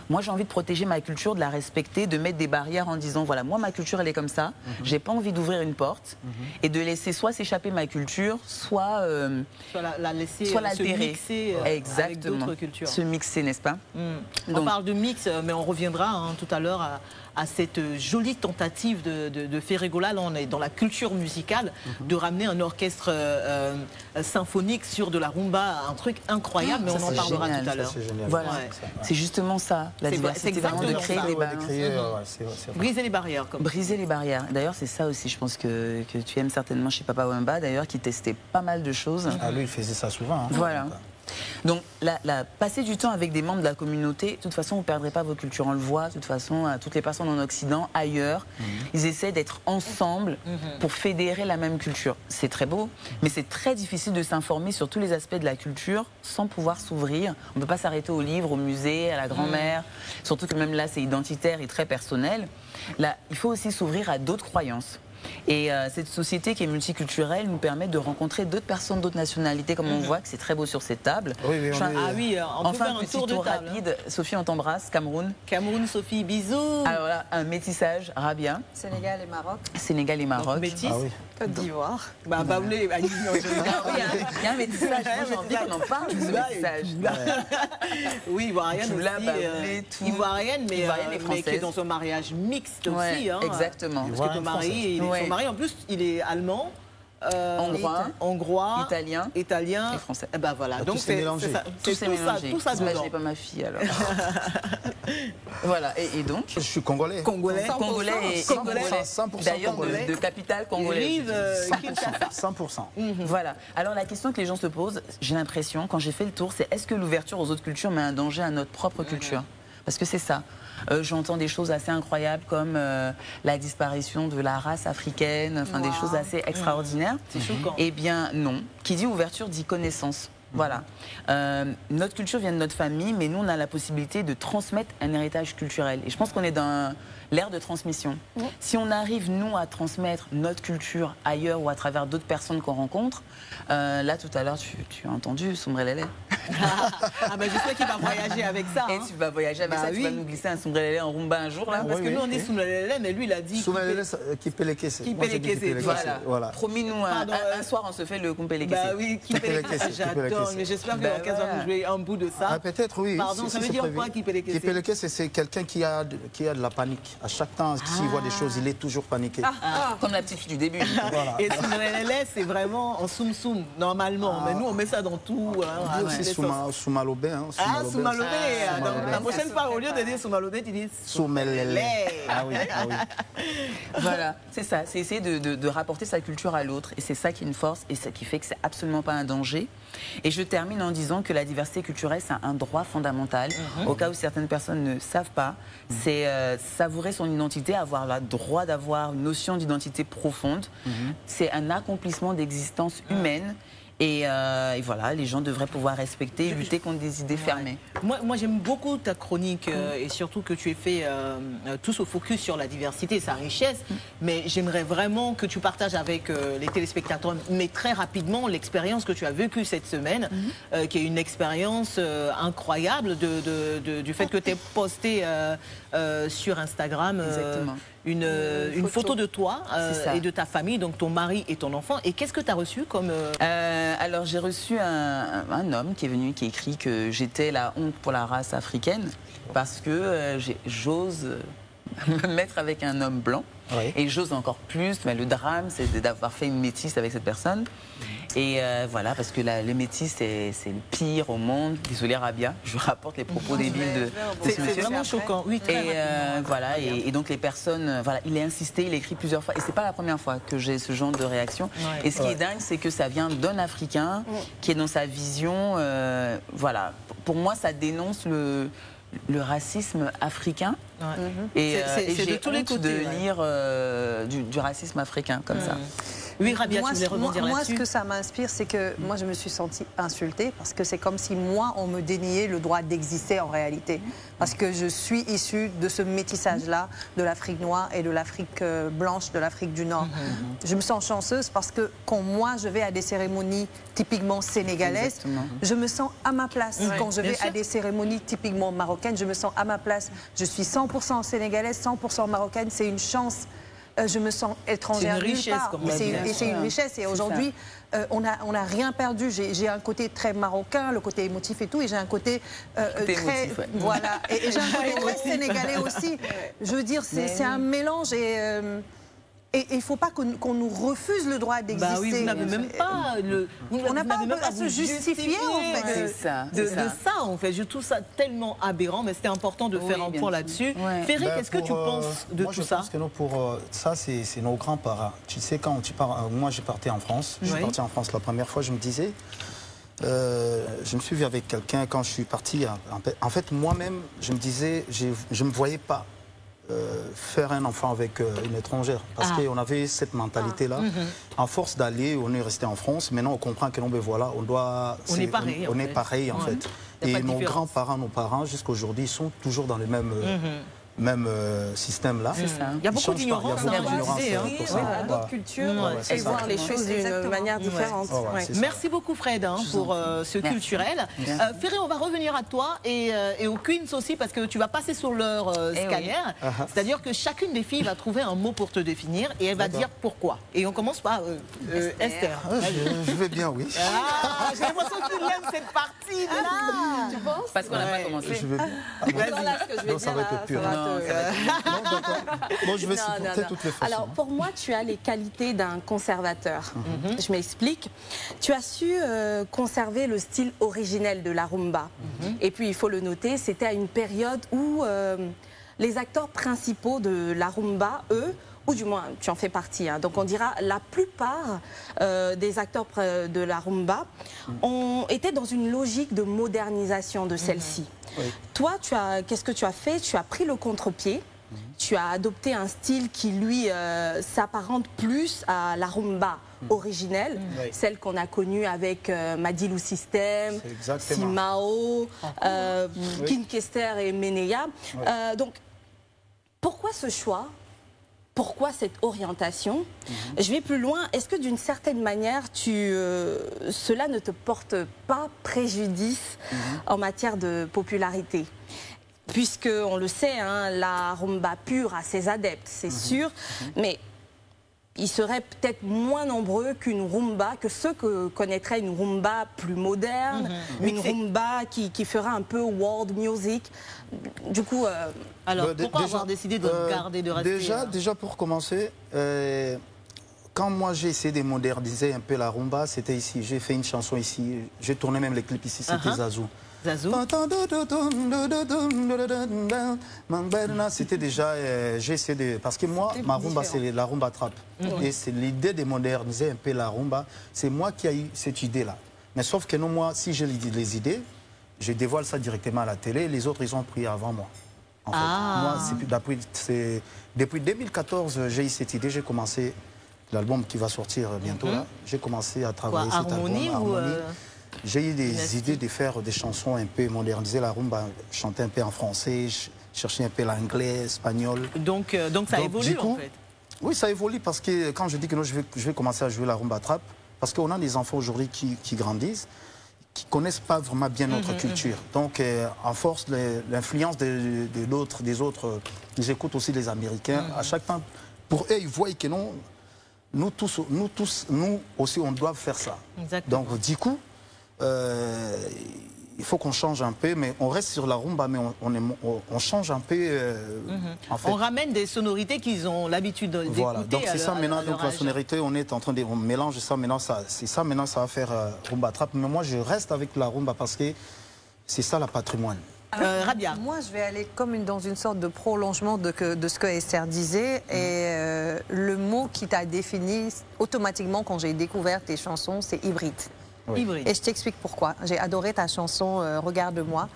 Moi, j'ai envie de protéger ma culture, de la respecter, de mettre des barrières en disant, voilà, moi, ma culture, elle est comme ça. J'ai pas envie d'ouvrir une porte et de laisser soit s'échapper ma culture, soit la laisser soit se mixer avec d'autres cultures. Se mixer, n'est-ce pas? Donc, on parle de mix, mais on reviendra tout à l'heure à cette jolie tentative de Ferregola. Là, on est dans la culture musicale, de ramener un orchestre symphonique sur de la rumba, un truc incroyable, mais on en parlera tout à l'heure. Voilà, c'est justement ça, la diversité, vraiment de créer des balances. Briser les barrières. Briser les barrières. D'ailleurs, c'est ça aussi, je pense que tu aimes certainement chez Papa Wemba, d'ailleurs, qui testait pas mal de choses. Ah, lui, il faisait ça souvent. Hein. Voilà. Donc, passer du temps avec des membres de la communauté, de toute façon, vous ne perdrez pas vos cultures. On le voit, de toute façon, toutes les personnes en Occident, ailleurs, ils essaient d'être ensemble pour fédérer la même culture. C'est très beau, mais c'est très difficile de s'informer sur tous les aspects de la culture sans pouvoir s'ouvrir. On ne peut pas s'arrêter au livre, au musée, à la grand-mère, surtout que même là, c'est identitaire et très personnel. Là, il faut aussi s'ouvrir à d'autres croyances. Et cette société qui est multiculturelle nous permet de rencontrer d'autres personnes, d'autres nationalités, comme on voit que c'est très beau sur cette table. Oui, on peut faire un tour de table. Rapide. Sophie, on t'embrasse. Cameroun. Cameroun, Sophie, bisous. Alors là, un métissage, Rabia. Sénégal et Maroc. Sénégal et Maroc. Métis. Côte d'Ivoire. Il y a un métissage. J'ai envie qu'on en parle de ce métissage. Oui, ivoirienne aussi. Ivoirienne, mais qui est dans un mariage mixte aussi. Exactement. Parce que ton mari, son mari, en plus, il est allemand. Hongrois, italien et français. Et ben voilà, donc c'est mélangé. Tout ça. dedans. Je n'ai pas ma fille alors. Voilà, et donc je suis congolais. Congolais et 100% d'ailleurs de capitale congolaise. 100%. Voilà. Alors la question que les gens se posent, j'ai l'impression, quand j'ai fait le tour, c'est est-ce que l'ouverture aux autres cultures met un danger à notre propre culture? parce que c'est ça. J'entends des choses assez incroyables comme la disparition de la race africaine, enfin des choses assez extraordinaires. C'est choquant. Eh bien non. Qui dit ouverture dit connaissance. Voilà. Notre culture vient de notre famille, mais nous, on a la possibilité de transmettre un héritage culturel. Et je pense qu'on est dans l'ère de transmission. Si on arrive, nous, à transmettre notre culture ailleurs ou à travers d'autres personnes qu'on rencontre, là, tout à l'heure, tu as entendu Sombrelele. Ah ben, j'espère qu'il va voyager avec ça. Et tu vas voyager avec ça, tu vas nous glisser un Sombrelele en rumba un jour, là. Parce que nous, on est Sombrelele, mais lui, il a dit... Sombrelele, Kipelekese. Kipelekese, voilà. Promis-nous, un soir, on se fait le Kipelekese. Bah oui, Kipelekese, j'adore. Mais j'espère que l'orchestre va nous jouer un bout de ça. Ah, peut-être, oui. Pardon, ça veut dire quoi, Kipelekese? Kipelekese, c'est quelqu'un qui a de la panique. À chaque temps, s'il voit des choses, il est toujours paniqué. Comme la petite fille du début. Voilà. Et Sombrelele, c'est vraiment en soum-soum, normalement. Mais nous, on met ça dans tout. Soumalobé. Soumalobé. La prochaine fois, au lieu de dire Soumalobé, tu dis Soumelele. Ah oui. Voilà, c'est ça. C'est essayer de rapporter sa culture à l'autre. Et c'est ça qui est une force et ça qui fait que c'est absolument pas un danger. Et je termine en disant que la diversité culturelle, c'est un droit fondamental. Au cas où certaines personnes ne savent pas, c'est savourer son identité, avoir le droit d'avoir une notion d'identité profonde. C'est un accomplissement d'existence humaine. Et voilà, les gens devraient pouvoir respecter et lutter contre des idées fermées. Moi j'aime beaucoup ta chronique et surtout que tu aies fait tout ce focus sur la diversité, sa richesse. Mais j'aimerais vraiment que tu partages avec les téléspectateurs, mais très rapidement, l'expérience que tu as vécue cette semaine, qui est une expérience incroyable du fait que tu aies posté sur Instagram une photo de toi et de ta famille, donc ton mari et ton enfant. Et qu'est-ce que tu as reçu comme... Alors j'ai reçu un homme qui est venu, qui écrit que j'étais la honte pour la race africaine parce que j'ose me mettre avec un homme blanc. Et j'ose encore plus, mais le drame c'est d'avoir fait une métisse avec cette personne. Et voilà, parce que les métis c'est le pire au monde. Désolé Rabia, je rapporte les propos débiles de ce monsieur. C'est vraiment choquant. Oui, et voilà, et donc les personnes, voilà, il a insisté, il a écrit plusieurs fois. Et c'est pas la première fois que j'ai ce genre de réaction. Et ce qui est dingue, c'est que ça vient d'un Africain qui est dans sa vision. Voilà, pour moi ça dénonce le racisme africain. Et j'ai de tous les côtés de lire du racisme africain comme ça. Oui, Rabia, tu voulais rebondir là-dessus. Moi, ce que ça m'inspire, c'est que moi, je me suis sentie insultée parce que c'est comme si moi, on me déniait le droit d'exister en réalité. Parce que je suis issue de ce métissage-là, de l'Afrique noire et de l'Afrique blanche, de l'Afrique du Nord. Je me sens chanceuse parce que quand moi, je vais à des cérémonies typiquement sénégalaises, je me sens à ma place. Quand je vais à des cérémonies typiquement marocaines, je me sens à ma place. Je suis 100% sénégalaise, 100% marocaine. C'est une chance. Je me sens étrangère nulle part. C'est une richesse. Et aujourd'hui, on n'a rien perdu. J'ai un côté très marocain, le côté émotif et tout, et j'ai un côté très... Voilà. Et j'ai un côté très sénégalais aussi. Je veux dire, c'est un mélange et il ne faut pas qu'on nous refuse le droit d'exister. Bah oui, vous n'avez même pas on n'a pas à se justifier en fait. De ça en fait. Je trouve ça tellement aberrant, mais c'était important de faire un point là-dessus. Ferry, qu'est-ce que tu penses de tout ça? Je pense que pour ça, c'est nos grands-parents. Tu sais, quand tu pars, moi j'ai parti en France. Je suis parti en France la première fois, je me disais, je me suis vu avec quelqu'un quand je suis parti. En fait, moi-même, je me disais, je ne me voyais pas faire un enfant avec une étrangère parce qu'on avait cette mentalité là. En force d'aller, on est resté en France. Maintenant on comprend que non, mais voilà, on est pareil en fait. Et nos grands-parents, nos parents jusqu'à aujourd'hui sont toujours dans le même système là. Il y a beaucoup d'ignorance dans d'autres cultures et voir les choses d'une manière différente. Merci beaucoup Fred pour ce culturel. Ferry, on va revenir à toi et aux Queens aussi parce que tu vas passer sur leur scanner. C'est-à-dire que chacune des filles va trouver un mot pour te définir et elle va dire pourquoi. Et on commence par Esther. Je vais bien, oui. J'ai l'impression que tu l'aimes cette partie là. Tu penses? Parce qu'on n'a pas commencé. Je vais bien. Voilà ce que je vais ça va être pur. Bon, je vais supporter toutes les façons. Alors, pour moi, tu as les qualités d'un conservateur. Je m'explique. Tu as su conserver le style originel de la rumba. Et puis, il faut le noter, c'était à une période où les acteurs principaux de la rumba, eux, ou du moins tu en fais partie, hein, donc on dira la plupart des acteurs de la rumba ont été dans une logique de modernisation de celle-ci. Oui. Toi, qu'est-ce que tu as fait? Tu as pris le contre-pied. Tu as adopté un style qui, lui, s'apparente plus à la rumba originelle, celle qu'on a connue avec Madilu System, Simao, King Kester et Meneya. Donc, pourquoi ce choix? Pourquoi cette orientation? Je vais plus loin. Est-ce que d'une certaine manière, cela ne te porte pas préjudice en matière de popularité? Puisque, on le sait, hein, la rumba pure a ses adeptes, c'est sûr, mais ils seraient peut-être moins nombreux que ceux que connaîtraient une rumba plus moderne, une rumba qui fera un peu world music. Du coup... Alors, pourquoi avoir décidé de garder, de rester Déjà pour commencer, quand moi j'ai essayé de moderniser un peu la rumba, c'était ici. J'ai fait une chanson ici, j'ai tourné même les clips ici, c'était Zazou. C'était déjà, j'ai essayé de... Parce que moi, ma rumba, c'est la rumba trap. Et c'est l'idée de moderniser un peu la rumba. C'est moi qui ai eu cette idée-là. Mais sauf que non, moi, si j'ai les idées, je dévoile ça directement à la télé. Les autres, ils ont pris avant moi. En fait. Moi, depuis 2014, j'ai eu cette idée. J'ai commencé l'album qui va sortir bientôt. J'ai commencé à travailler cet album. Harmonie. J'ai eu des idées de faire des chansons un peu modernisées, la rumba, chanter un peu en français, chercher un peu l'anglais, l'espagnol. Donc ça évolue en fait. Oui, ça évolue parce que quand je dis que non, je vais commencer à jouer la rumba trap, parce qu'on a des enfants aujourd'hui qui grandissent, qui ne connaissent pas vraiment bien notre culture. Donc, en force, l'influence des autres, ils écoutent aussi les Américains. À chaque temps, pour eux, ils voient que non, nous aussi, on doit faire ça. Exactement. Donc, du coup, il faut qu'on change un peu, mais on reste sur la rumba, mais on change un peu. En fait. On ramène des sonorités qu'ils ont l'habitude d'écouter. Voilà, donc c'est ça maintenant, donc la sonorité, on est en train de mélanger ça, maintenant c'est ça, maintenant ça va faire rumba trap, mais moi je reste avec la rumba parce que c'est ça la patrimoine. Rabia. Moi, je vais aller comme dans une sorte de prolongement de ce que Esther disait. Et le mot qui t'a défini automatiquement quand j'ai découvert tes chansons, c'est hybride. Oui. Et je t'explique pourquoi. J'ai adoré ta chanson Regarde-moi.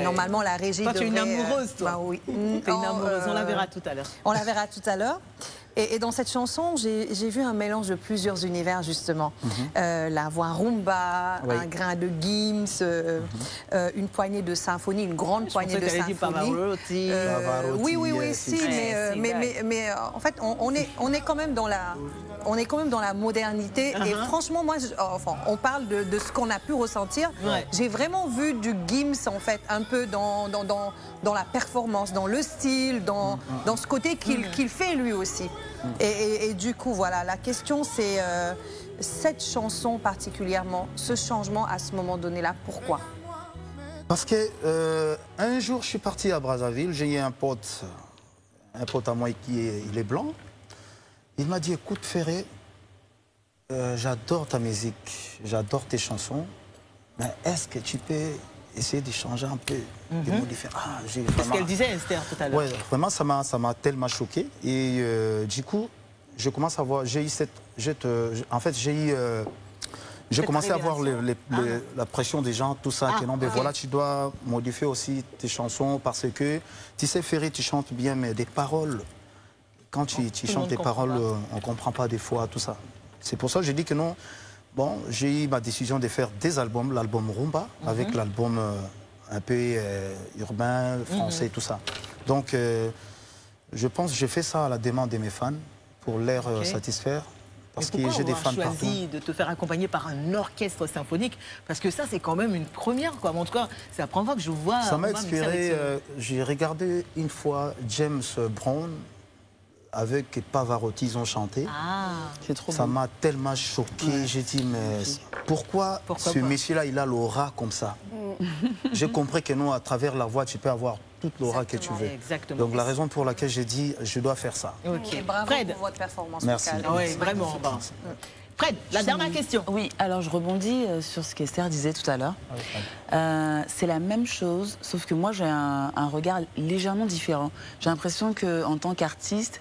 Normalement, la régie toi, tu es une amoureuse, toi. Bah oui. Tu es une amoureuse, on la verra tout à l'heure. On la verra tout à l'heure. Et dans cette chanson, j'ai vu un mélange de plusieurs univers, justement. La voix rumba, un grain de Gims, une poignée de symphonie, une grande poignée de symphonie. Oui, si, mais en fait, on est quand même dans la modernité. Et franchement, moi, on parle de ce qu'on a pu ressentir. J'ai vraiment vu du Gims, en fait, un peu dans la performance, dans le style, dans ce côté qu'il fait lui aussi. Et du coup, voilà, la question c'est cette chanson particulièrement, ce changement à ce moment donné-là, pourquoi? Parce que un jour, je suis parti à Brazzaville, j'ai eu un pote à moi il est blanc. Il m'a dit, écoute Ferré, j'adore ta musique, j'adore tes chansons, mais est-ce que tu peux essayer de changer un peu, de modifier. C'est ce qu'elle disait, Esther, tout à l'heure. Oui, vraiment, ça m'a tellement choqué. Et du coup, je commence à voir, j'ai eu cette... en fait, j'ai commencé à voir la pression des gens, tout ça, que non, mais voilà, tu dois modifier aussi tes chansons parce que, tu sais, Ferré, tu chantes bien, mais des paroles, quand tu chantes des paroles, on ne comprend pas des fois, tout ça. C'est pour ça que j'ai dit que non. Bon, j'ai eu ma décision de faire des albums, l'album Rumba, avec l'album un peu urbain, français, tout ça. Donc, je pense que j'ai fait ça à la demande de mes fans, pour les satisfaire. Parce que j'ai des fans partout. Pourquoi choisi de te faire accompagner par un orchestre symphonique? Parce que ça, c'est quand même une première, quoi. En tout cas, c'est la première fois que je vois... Ça m'a inspiré, j'ai regardé une fois James Brown, avec Pavarotti, ils ont chanté. Ça m'a tellement choqué. J'ai dit, mais pourquoi ce monsieur-là, il a l'aura comme ça? J'ai compris que non, à travers la voix, tu peux avoir toute l'aura que tu veux. Exactement. Donc la raison pour laquelle j'ai dit, je dois faire ça. Et bravo pour votre performance. Merci. Oui, vraiment. Fred, la dernière question. Oui, alors je rebondis sur ce qu'Esther disait tout à l'heure. C'est la même chose, sauf que moi j'ai un regard légèrement différent. J'ai l'impression qu'en tant qu'artiste,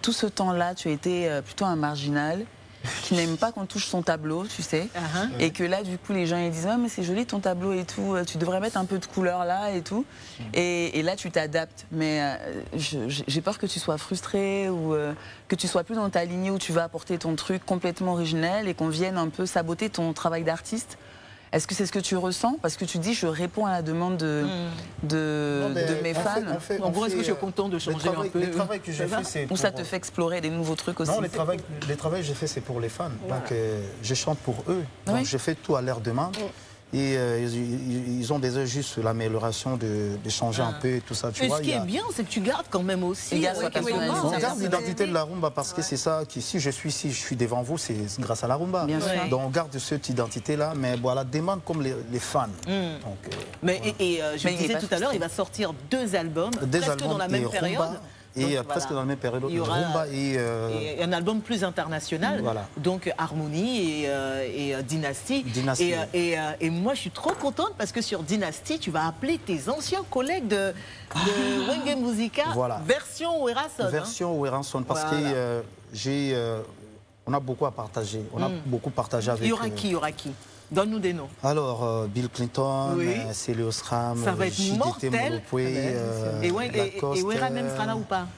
tout ce temps-là, tu as été plutôt un marginal qui n'aime pas qu'on touche son tableau, tu sais. Et que là, du coup, les gens ils disent « Ah, mais c'est joli ton tableau et tout, tu devrais mettre un peu de couleur là et tout. » Et là, tu t'adaptes. Mais j'ai peur que tu sois frustré ou que tu sois plus dans ta lignée où tu vas apporter ton truc complètement originel et qu'on vienne un peu saboter ton travail d'artiste. Est-ce que c'est ce que tu ressens? Parce que tu dis, je réponds à la demande de mes fans. En gros, est-ce que je suis content de changer un peu? Le travail que j'ai fait, c'est Ou ça te fait explorer des nouveaux trucs aussi? Non, les travaux que j'ai fait, c'est pour les fans. Voilà. Donc, je chante pour eux. Donc, je fais tout à leur demande. Et ils ont déjà juste l'amélioration de changer un peu et tout ça. Tu vois, ce qui est bien, c'est que tu gardes quand même aussi. On garde l'identité de la rumba parce que c'est ça qui, si je suis devant vous, c'est grâce à la rumba. Donc on garde cette identité-là, mais voilà, demande comme les fans. Donc, je disais tout à l'heure, il va sortir 2 albums, presque dans la même période. Et donc, presque dans la même période, il y aura rumba et un album plus international, donc Harmonie et Dynasty. Et moi, je suis trop contente parce que sur Dynasty, tu vas appeler tes anciens collègues de Wenge Musica, version Werason. Version Werason, parce que on a beaucoup à partager. On a beaucoup partagé avec... Il y aura qui? Donne-nous des noms. Alors, Bill Clinton, Celios Ram, ça va être mortel. Et Wera même sera là ou pas?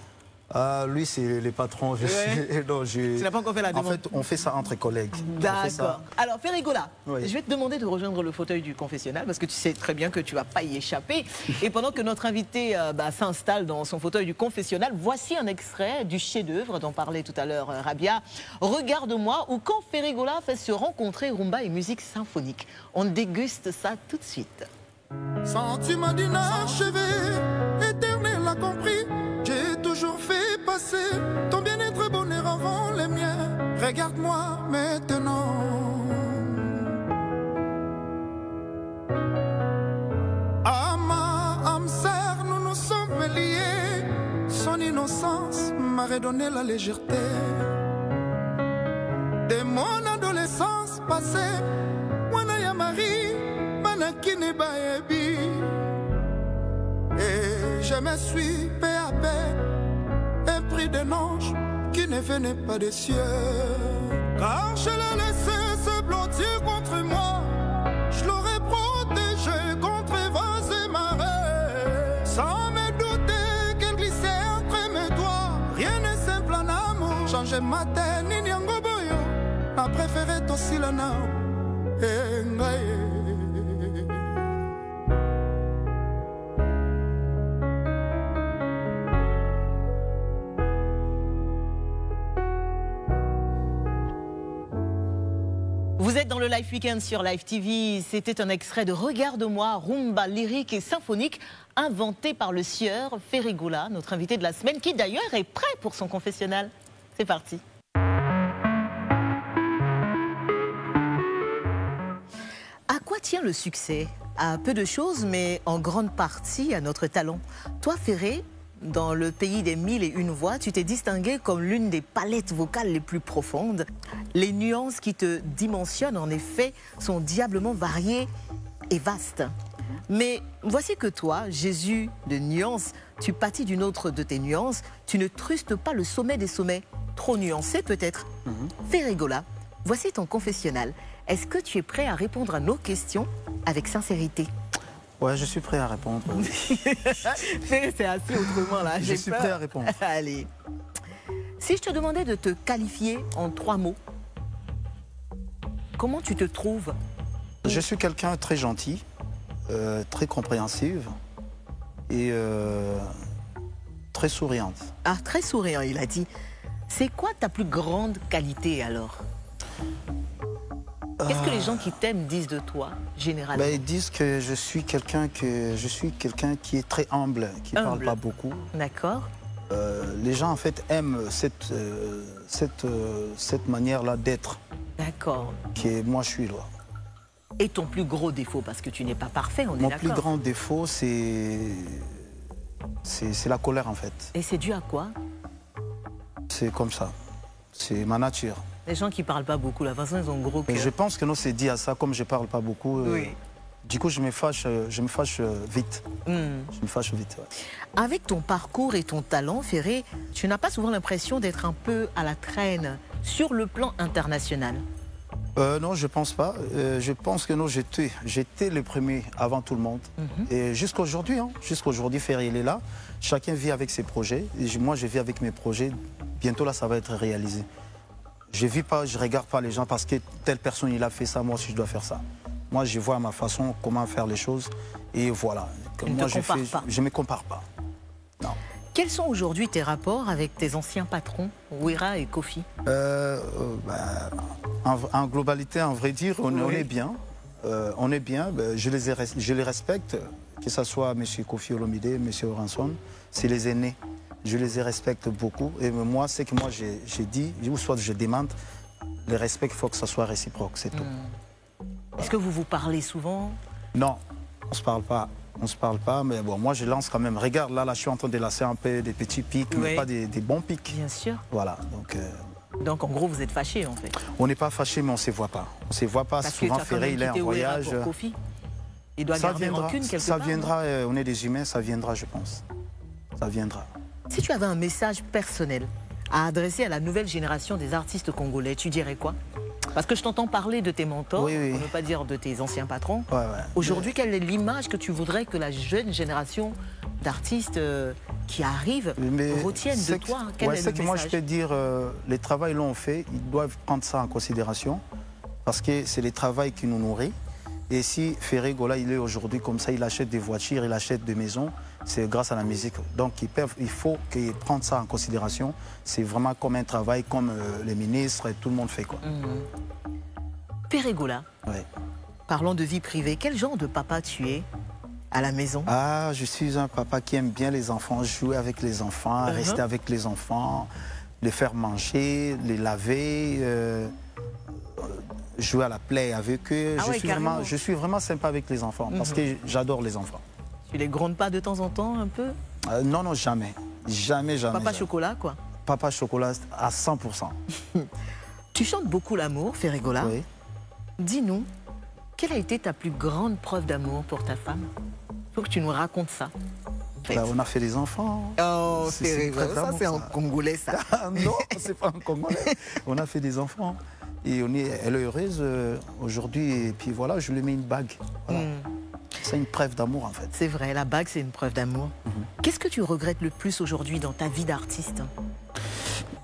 Lui, c'est les patrons. Tu n'as pas encore fait la demande? En fait, on fait ça entre collègues. D'accord. Alors, Ferrigola, je vais te demander de rejoindre le fauteuil du confessionnal parce que tu sais très bien que tu ne vas pas y échapper. Et pendant que notre invité s'installe dans son fauteuil du confessionnal, voici un extrait du chef-d'œuvre dont parlait tout à l'heure Rabia. Regarde-moi, ou quand Ferrigola fait se rencontrer rumba et musique symphonique. On déguste ça tout de suite. Sentiment d'inachevé, éternel a compris. J'ai toujours fait passer ton bien-être bonheur avant les miens. Regarde-moi maintenant. À ma âme sœur, nous nous sommes liés. Son innocence m'a redonné la légèreté. De mon adolescence passée, Wana ya Marie, Manakine Baebi. Et je me suis peu à peu épris d'un ange qui ne venait pas des cieux. Car je l'ai laissé se blottir contre moi. Je l'aurais protégé contre vents et marées. Sans me douter qu'elle glissait entre mes doigts. Rien n'est simple en amour. Changer ma tête, ni nyango boyo. A préféré aussi la nao. Vous êtes dans le Live Weekend sur Live TV. C'était un extrait de Regarde-moi, rumba lyrique et symphonique inventé par le sieur Ferrigola, notre invité de la semaine, qui d'ailleurs est prêt pour son confessionnal. C'est parti. À quoi tient le succès? À peu de choses, mais en grande partie à notre talent. Toi, Ferré, dans le pays des 1001 voix, tu t'es distingué comme l'une des palettes vocales les plus profondes. Les nuances qui te dimensionnent, en effet, sont diablement variées et vastes. Mais voici que toi, Jésus de nuances, tu pâtis d'une autre de tes nuances. Tu ne trustes pas le sommet des sommets. Trop nuancé peut-être. Ferrigola, voici ton confessionnal. Est-ce que tu es prêt à répondre à nos questions avec sincérité? Ouais, je suis prêt à répondre. C'est assez autrement là. Je suis prêt à répondre. Allez. Si je te demandais de te qualifier en 3 mots, comment tu te trouves? Je suis quelqu'un de très gentil, très compréhensive et très souriante. Ah, très souriant, il a dit. C'est quoi ta plus grande qualité alors? Qu'est-ce que les gens qui t'aiment disent de toi, généralement? Ils disent que je suis quelqu'un qui est très humble, qui ne parle pas beaucoup. D'accord. Les gens, en fait, aiment cette manière-là d'être. D'accord. Moi, je suis là. Et ton plus gros défaut, parce que tu n'es pas parfait, on est d'accord? Mon plus grand défaut, c'est la colère, en fait. Et c'est dû à quoi? C'est comme ça. C'est ma nature. Les gens qui ne parlent pas beaucoup, la façon ils ont gros cœur. Je pense que nous c'est dit à ça, comme je ne parle pas beaucoup. Oui. Du coup, je me fâche vite. Je me fâche vite, ouais. Avec ton parcours et ton talent, Ferré, tu n'as pas souvent l'impression d'être un peu à la traîne sur le plan international? Non, je pense pas. Je pense que non, j'étais le premier avant tout le monde. Et jusqu'à aujourd'hui, Ferré, il est là. Chacun vit avec ses projets. Et moi, je vis avec mes projets. Bientôt, là, ça va être réalisé. Je vis pas, je regarde pas les gens parce que telle personne, il a fait ça, moi aussi, je dois faire ça. Moi, je vois à ma façon comment faire les choses. Et voilà. Moi, je ne me compare pas. Non. Quels sont aujourd'hui tes rapports avec tes anciens patrons, Wera et Kofi? En globalité, en vrai dire, on est bien. On est bien. Je les respecte, que ce soit M. Kofi Olomide, M. Oranson, c'est les aînés. Je les respecte beaucoup. Et moi, c'est que moi, j'ai dit, ou soit je demande, le respect, il faut que ça soit réciproque, c'est tout. Est-ce que vous vous parlez souvent? Non, on ne se parle pas. On ne se parle pas, mais bon, moi je lance quand même. Regarde, là, je suis en train de lancer un peu des petits pics, mais pas des bons pics. Bien sûr. Voilà, donc en gros, vous êtes fâchés en fait? On n'est pas fâchés, mais on ne se voit pas. On ne se voit pas. Parce souvent, que Ferré, il est en voyage. Pour Kofi. Il doit garder rancune quelque part. Ça viendra, on est des humains, ça viendra, je pense. Ça viendra. Si tu avais un message personnel à adresser à la nouvelle génération des artistes congolais, tu dirais quoi? Parce que je t'entends parler de tes mentors, pour ne pas dire de tes anciens patrons. Aujourd'hui, quelle est l'image que tu voudrais que la jeune génération d'artistes qui arrivent retiennent de toi? C'est que moi, je peux dire, les travaux l'ont fait, ils doivent prendre ça en considération, parce que c'est le travail qui nous nourrit. Et si Ferré Gola, il est aujourd'hui comme ça, il achète des voitures, il achète des maisons, c'est grâce à la musique. Donc il faut qu'ils prennent ça en considération. C'est vraiment comme un travail, comme les ministres et tout le monde fait, quoi. Ferré Gola, parlons de vie privée, quel genre de papa tu es à la maison? Ah, je suis un papa qui aime bien les enfants, jouer avec les enfants, rester avec les enfants, les faire manger, les laver, jouer à la play avec eux. Je suis vraiment sympa avec les enfants parce que j'adore les enfants. Tu les grondes pas de temps en temps un peu? Non, non, jamais. Jamais, jamais. Papa chocolat, quoi? Papa chocolat à 100%. Tu chantes beaucoup l'amour, Ferré Gola. Oui. Dis-nous, quelle a été ta plus grande preuve d'amour pour ta femme? Il faut que tu nous racontes ça. On a fait des enfants. Oh, Ferré Gola, ça c'est en congolais, ça. Non, c'est pas en congolais. On a fait des enfants. Et elle est heureuse aujourd'hui. Et puis voilà, je lui mets une bague. Voilà. C'est une preuve d'amour, en fait. C'est vrai, la bague, c'est une preuve d'amour. Qu'est-ce que tu regrettes le plus aujourd'hui dans ta vie d'artiste?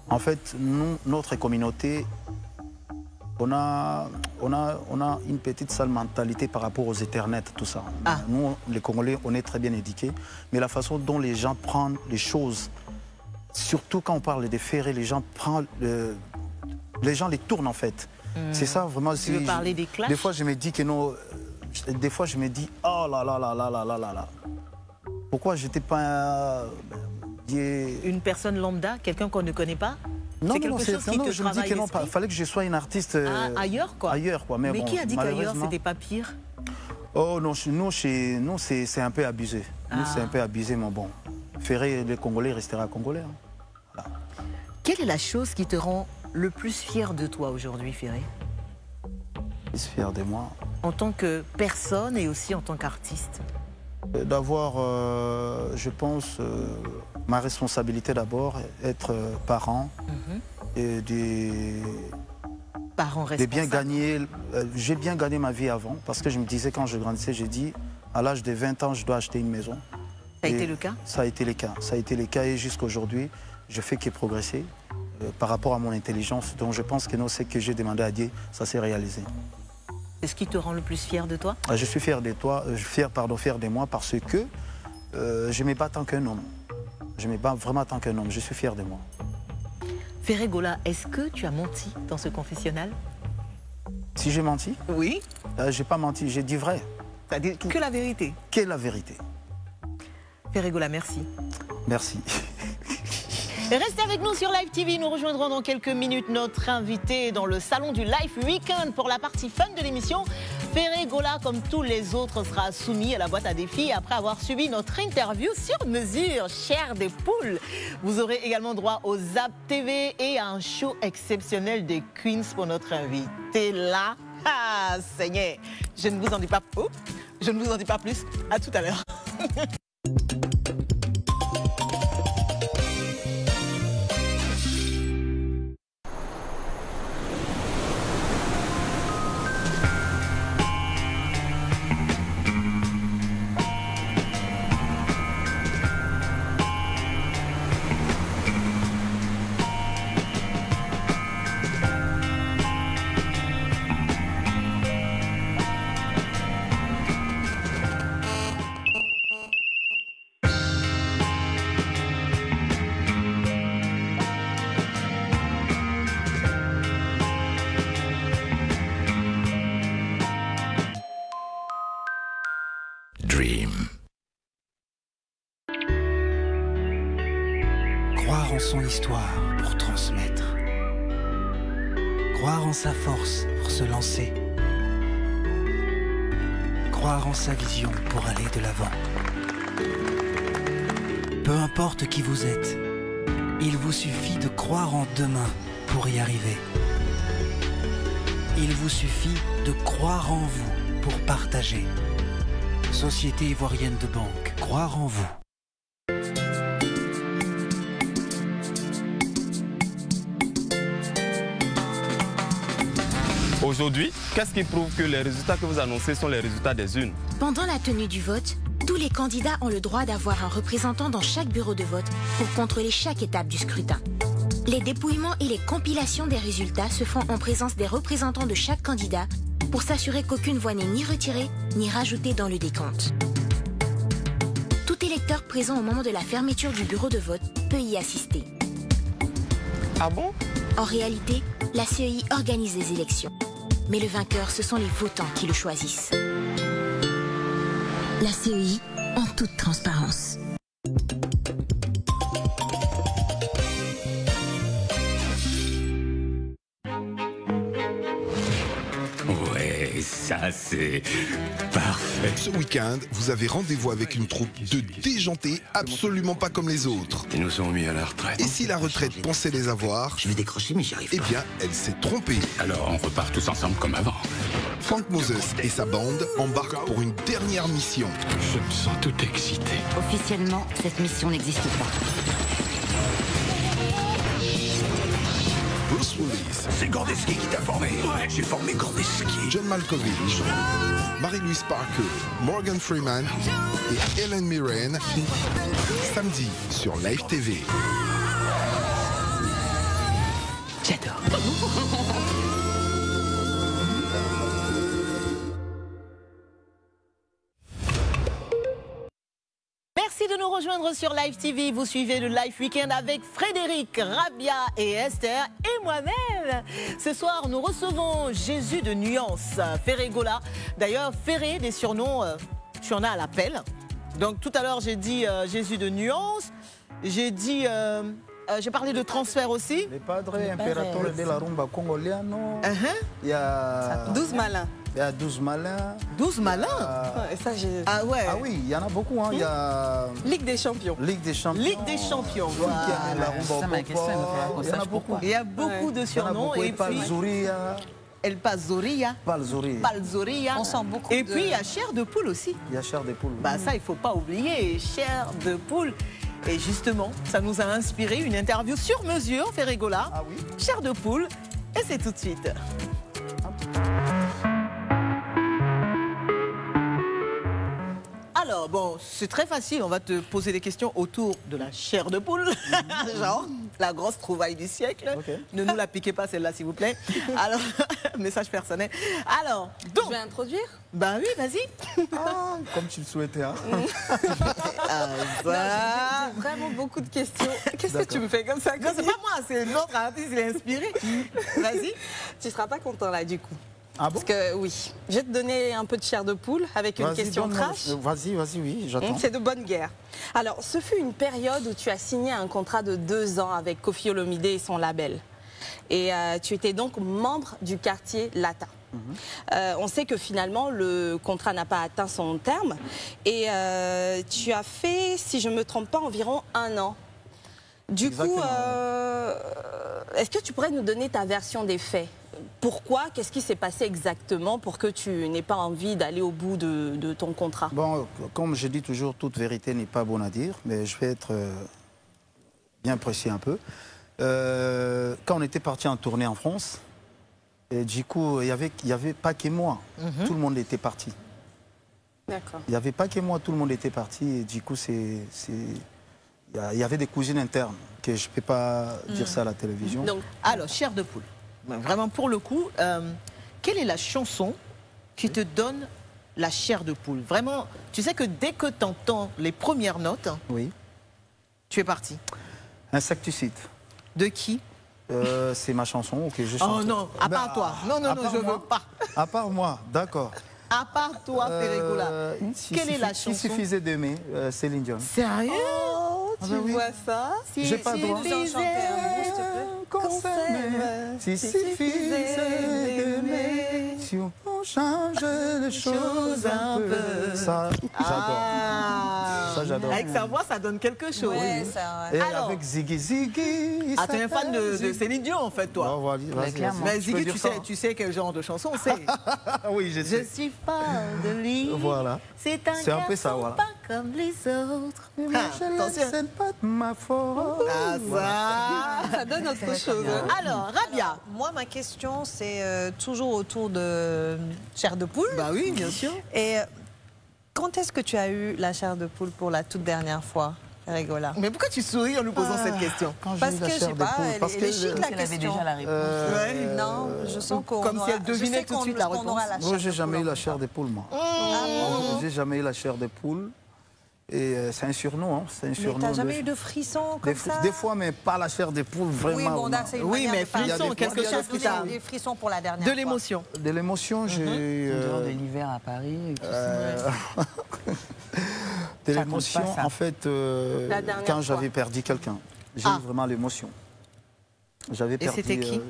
En fait, nous, notre communauté, on a une petite sale mentalité par rapport aux Ethernet, tout ça. Nous, les Congolais, on est très bien éduqués. Mais la façon dont les gens prennent les choses, surtout quand on parle des Ferré, les gens les gens les tournent, en fait. C'est ça, vraiment. Tu veux parler des clashs? Des fois, je me dis que non... Des fois, je me dis, oh là là là là là là là là. Pourquoi j'étais pas... Une personne lambda, quelqu'un qu'on ne connaît pas? Non, je me dis que non, il fallait que je sois une artiste... ailleurs, quoi. Ailleurs, quoi. Mais bon, qui a dit qu'ailleurs, c'était pas pire? Oh non, chez nous, c'est un peu abusé. Nous, c'est un peu abusé, mais bon. Ferré, les Congolais restera Congolais. Hein. Voilà. Quelle est la chose qui te rend le plus fier de toi aujourd'hui, Ferré? Fier de moi. En tant que personne et aussi en tant qu'artiste? D'avoir, je pense, ma responsabilité d'abord, être parent et parent responsable. bien gagner. J'ai bien gagné ma vie avant parce que je me disais quand je grandissais, j'ai dit à l'âge de 20 ans, je dois acheter une maison. Ça a été le cas? Ça a été le cas. Ça a été le cas et jusqu'à aujourd'hui, je fais que progresser par rapport à mon intelligence. Donc je pense que non, ce que j'ai demandé à Dieu, ça s'est réalisé. C'est ce qui te rend le plus fier de toi? Je suis fier de toi, fier de moi parce que je me bats tant qu'un homme. Je me bats vraiment tant qu'un homme, je suis fier de moi. Ferré Gola, est-ce que tu as menti dans ce confessionnal? Si j'ai menti? Oui. J'ai pas menti, j'ai dit vrai. T'as dit que la vérité? Que la vérité. Ferré Gola, merci. Merci. Restez avec nous sur Live TV, nous rejoindrons dans quelques minutes notre invité dans le salon du Life Weekend pour la partie fun de l'émission. Ferré Gola, comme tous les autres, sera soumis à la boîte à défis après avoir suivi notre interview sur mesure, Chair des poules. Vous aurez également droit au Zap TV et à un show exceptionnel des Queens pour notre invité là. Ah, Seigneur, je ne vous en dis pas, je ne vous en dis pas plus. À tout à l'heure. Croire en son histoire pour transmettre. Croire en sa force pour se lancer. Croire en sa vision pour aller de l'avant. Peu importe qui vous êtes, il vous suffit de croire en demain pour y arriver. Il vous suffit de croire en vous pour partager. Société ivoirienne de banque, croire en vous. Aujourd'hui, qu'est-ce qui prouve que les résultats que vous annoncez sont les résultats des urnes? Pendant la tenue du vote, tous les candidats ont le droit d'avoir un représentant dans chaque bureau de vote pour contrôler chaque étape du scrutin. Les dépouillements et les compilations des résultats se font en présence des représentants de chaque candidat pour s'assurer qu'aucune voix n'est ni retirée ni rajoutée dans le décompte. Tout électeur présent au moment de la fermeture du bureau de vote peut y assister. Ah bon? En réalité, la CEI organise les élections. Mais le vainqueur, ce sont les votants qui le choisissent. La CEI, en toute transparence. Ouais, ça c'est parfait. Ce week-end, vous avez rendez-vous avec une troupe de déjantés absolument pas comme les autres. Ils nous ont mis à la retraite. Et si la retraite pensait les avoir, Je vais décrocher mais j'y arrive eh pas. bien, elle s'est trompée. Alors on repart tous ensemble comme avant. Frank Moses et sa bande embarquent pour une dernière mission. Je me sens tout excité. Officiellement, cette mission n'existe pas. Bruce Willis, C'est Gordeski qui t'a formé. Ouais, j'ai formé Gordeski. John Malkovich, Marie-Louise Parker, Morgan Freeman et Helen Mirren, samedi sur Live TV. J'adore. Merci de nous rejoindre sur Live TV. Vous suivez le Live Weekend avec Frédéric, Rabia et Esther et moi-même. Ce soir, nous recevons Jésus de Nuance, Ferré Gola. D'ailleurs, Ferré, des surnoms, tu en as à l'appel. Donc tout à l'heure, j'ai dit Jésus de Nuance. J'ai dit... j'ai parlé de transfert aussi. Le padre impérateur de la rumba congoliano. Il y a 12 malins. Il y a 12 malins. 12 malins Ouais, ça, Ah ouais. Ah oui, il y en a beaucoup. Hein. Il y a Ligue des champions. Ligue des champions. Ligue des champions. La rumba Ça, ma question, il va falloir qu'on il y en a sache beaucoup. Il y a beaucoup de surnoms. Et puis, El Pazoria. Palzoria. On sent beaucoup Et de- puis, il y a chair de poule aussi. Il y a chair des poules. Bah ça, il ne faut pas oublier, chair de poule. Et justement, ça nous a inspiré une interview sur mesure, Ferré Gola. Ah oui. Chair de poule. Et c'est tout de suite. Alors, bon, c'est très facile. On va te poser des questions autour de la chair de poule. Genre, la grosse trouvaille du siècle. Ok. Ne nous la piquez pas, celle-là, s'il vous plaît. Alors, message personnel. Alors, donc... Je vais introduire. Bah oui, vas-y. Ah, comme tu le souhaitais. Hein. J'ai vraiment beaucoup de questions. Qu'est-ce que tu me fais comme ça? Non, c'est pas moi, c'est notre artiste, il est inspiré. Vas-y. Tu seras pas content là du coup. Ah bon? Parce que oui, je vais te donner un peu de chair de poule avec une Vas-y, question donne-moi- trash. Vas-y, oui, j'attends. C'est de bonne guerre. Alors, ce fut une période où tu as signé un contrat de 2 ans avec Koffi Olomide et son label. Et tu étais donc membre du quartier latin. On sait que finalement, le contrat n'a pas atteint son terme. Et tu as fait, si je ne me trompe pas, environ 1 an. Du coup, est-ce que tu pourrais nous donner ta version des faits? Pourquoi? Qu'est-ce qui s'est passé exactement pour que tu n'aies pas envie d'aller au bout de ton contrat? Bon, comme je dis toujours, toute vérité n'est pas bonne à dire, mais je vais être bien précis un peu. Quand on était parti en tournée en France, et du coup, il y avait pas que moi, tout le monde était parti. D'accord. Il n'y avait pas que moi, tout le monde était parti, et du coup, il y avait des cousines internes, que je ne peux pas dire ça à la télévision. Donc, alors, chair de poule, vraiment pour le coup, quelle est la chanson qui te donne la chair de poule? Vraiment, tu sais que dès que tu entends les premières notes, oui, tu es parti. Insecticide. De qui? C'est ma chanson que je chante. Oh non, à part toi. Non, non, non, je ne veux pas. À part moi, d'accord. À part toi, Ferregola. Quelle est la chanson? Il suffisait d'aimer, Céline Dion. Sérieux? Tu vois ça? J'ai pas le droit. Si suffisait d'aimer, si on change les choses un peu. Ça, j'adore. Ça, j'adore. Avec sa voix, ça donne quelque chose. Ouais, ça, Et alors, avec Ziggy Ziggy. tu es un fan de Céline Dion, en fait, toi. Oh, vas-y. Mais Ziggy, tu sais quel genre de chanson c'est? Oui, je sais. Je suis pas de lui. Voilà. C'est un peu ça, garçon voilà. pas comme les autres. Attention. C'est pas de ma faute. ça donne autre chose. Alors, Rabia. Moi, ma question, c'est toujours autour de chair de poule. Bah oui, bien sûr. Et quand est-ce que tu as eu la chair de poule pour la toute dernière fois, Ferregola? Mais pourquoi tu souris en nous posant cette question? Parce que, je sais pas, elle est chic, la Elle avait question. déjà la réponse. Non, je sens qu'on Comme si elle devinait tout de suite la réponse. Moi, j'ai jamais eu la chair de poule, moi. J'ai jamais eu la chair de poule. Et c'est un surnom, hein. C'est un surnom. Mais t'as jamais eu de frissons comme ça? Des fois, mais pas la chair de poule, vraiment. Oui, bon, c'est une oui, mais frissons, quelque chose qui t'a... Des frissons pour la dernière De fois. l'émotion. De l'émotion, j'ai... En dehors de l'hiver à Paris. Et tout ça. De l'émotion, pas ça. en fait, quand j'avais perdu quelqu'un. J'ai eu vraiment l'émotion. J'avais perdu, c'était qui?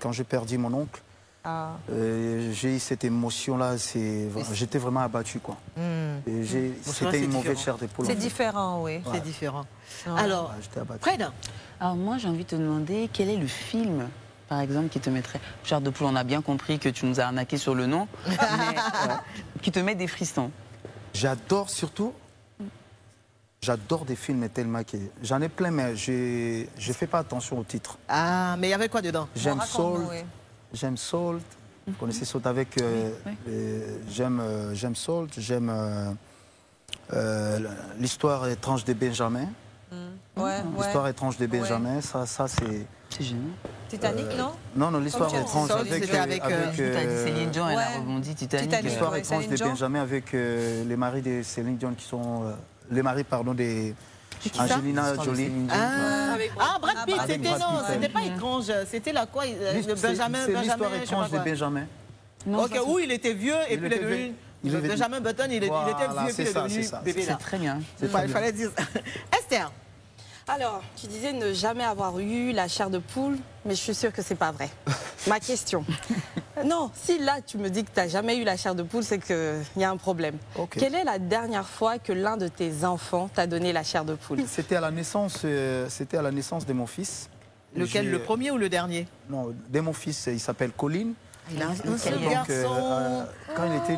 Quand j'ai perdu mon oncle. J'ai eu cette émotion-là, j'étais vraiment abattu, quoi. Et c'était une mauvaise chair de poule. C'est différent, oui. C'est différent. Alors, Fred? Alors moi, j'ai envie de te demander, quel est le film, par exemple, qui te mettrait... Chair de poule, on a bien compris que tu nous as arnaqué sur le nom, mais qui te met des frissons. J'adore surtout... J'adore des films tellement que... J'en ai plein, mais je ne fais pas attention au titre. Ah, mais il y avait quoi dedans? J'aime Salt. J'aime Salt. Vous connaissez Salt avec... J'aime Salt. J'aime l'histoire étrange de Benjamin. L'histoire étrange de Benjamin, ça c'est... C'est génial. Titanic, non? Non, l'histoire étrange avec Céline Dion, elle a rebondi Titanic. L'histoire étrange de Benjamin avec les maris de Céline Dion qui sont... les maris, pardon, des... Angelina Jolie. Brad Pitt, c'était pas étrange. C'était la quoi? Benjamin. C'est l'histoire étrange de Benjamin. Ok, où il était vieux et puis il est devenu... Benjamin Button, il était vieux et puis il est devenu bébé là. C'est très bien. Il fallait dire. Esther. Alors, tu disais ne jamais avoir eu la chair de poule, mais je suis sûre que c'est pas vrai. Ma question. Non, si là tu me dis que tu n'as jamais eu la chair de poule, c'est qu'il y a un problème. Okay. Quelle est la dernière fois que l'un de tes enfants t'a donné la chair de poule? C'était à la naissance de mon fils. Lequel, le premier ou le dernier? Non, de mon fils, il s'appelle Colin. Il a un seul garçon. Quand il était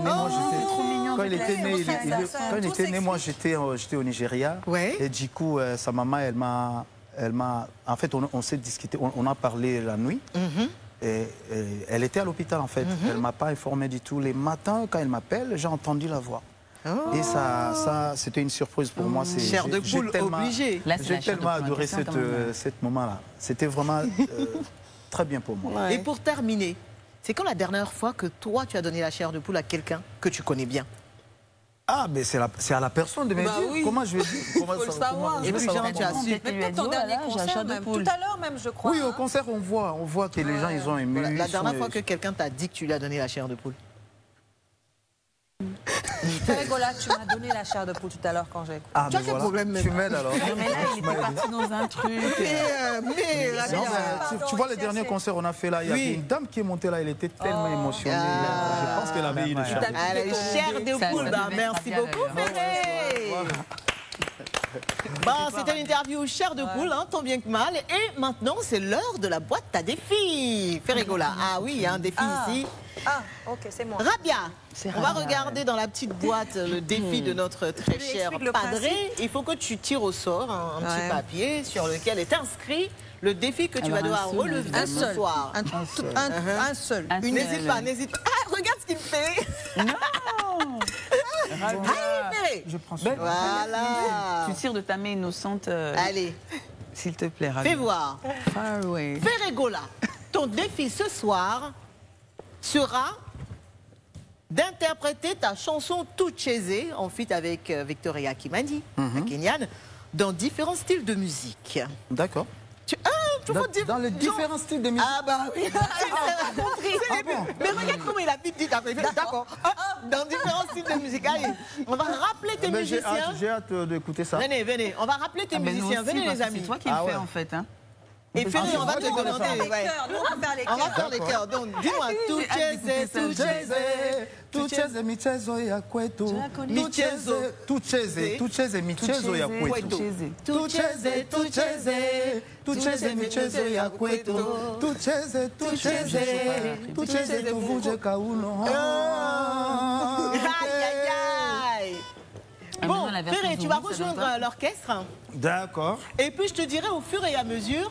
né, moi j'étais... moi j'étais au Nigeria. Ouais. Et du coup, sa maman, elle m'a... En fait, on s'est discuté, on a parlé la nuit. Et elle était à l'hôpital, en fait. Elle ne m'a pas informé du tout. Les matins, quand elle m'appelle, j'ai entendu la voix. Et ça c'était une surprise pour moi. Chair de poule obligée. J'ai tellement adoré ce moment-là. C'était vraiment très bien pour moi. Ouais. Et pour terminer, c'est quand la dernière fois que toi, tu as donné la chair de poule à quelqu'un que tu connais bien? Ah, mais c'est à la personne de me dire. Oui. Comment je vais dire? Il faut le savoir. Et puis, tu as su. Mais peut-être ton dernier concert, même. Tout à l'heure même, je crois. Oui, au concert, on voit que les gens, ils ont aimé. La dernière fois que quelqu'un t'a dit que tu lui as donné la chair de poule? Ferregola, tu m'as donné la chair de poule tout à l'heure quand j'ai écouté. Ah, Tu as quel problème Tu m'aides alors. Non, mais là, il était parti dans un truc. Tu vois, les derniers concerts qu'on a fait là, il y avait une dame qui est montée là, elle était tellement émotionnée. Je pense qu'elle avait eu le charme. Allez, chair de poule, merci beaucoup, Ferré. Bon, c'était l'interview chair de poule, hein, tant bien que mal. Et maintenant, c'est l'heure de la boîte à défis. Ferregola. Ah oui, il y a un défi ici. Ah, ok, c'est moi. Rabia, on va regarder dans la petite boîte le défi de notre très cher padré. Il faut que tu tires au sort un petit papier sur lequel est inscrit le défi que tu vas devoir relever ce soir. Un seul. N'hésite pas, n'hésite pas. Ah, regarde ce qu'il me fait. Non. Allez, je prends voilà. Tu tires de ta main innocente. Allez. S'il te plaît, Rabia. Fais voir. Far away. Ferregola, ton défi ce soir sera d'interpréter ta chanson Tucheze en feat avec Victoria Kimani, la Kenyane, dans différents styles de musique. D'accord. Dans les différents styles de musique. Ah bah oui. Mais regarde comment il a vite dit. D'accord. Dans différents styles de musique. Allez, on va rappeler tes musiciens. J'ai hâte d'écouter ça. Venez, venez. On va rappeler tes musiciens. Venez les amis. C'est toi qui le fais en fait. Hein. Et Ferré, on va te commenter. On va faire les cœurs. On va faire les cœurs. Donc, dis-moi, Tucheze, Tucheze, Tucheze michezo ya kwetu. Michezo. Tucheze michezo ya kwetu. Tucheze, Tucheze, Tucheze michezo ya kwetu. Tucheze, Tucheze tuvuje kauno. Aïe, aïe, aïe. Bon, Ferré, tu vas rejoindre l'orchestre. D'accord. Et puis, je te dirai au fur et à mesure,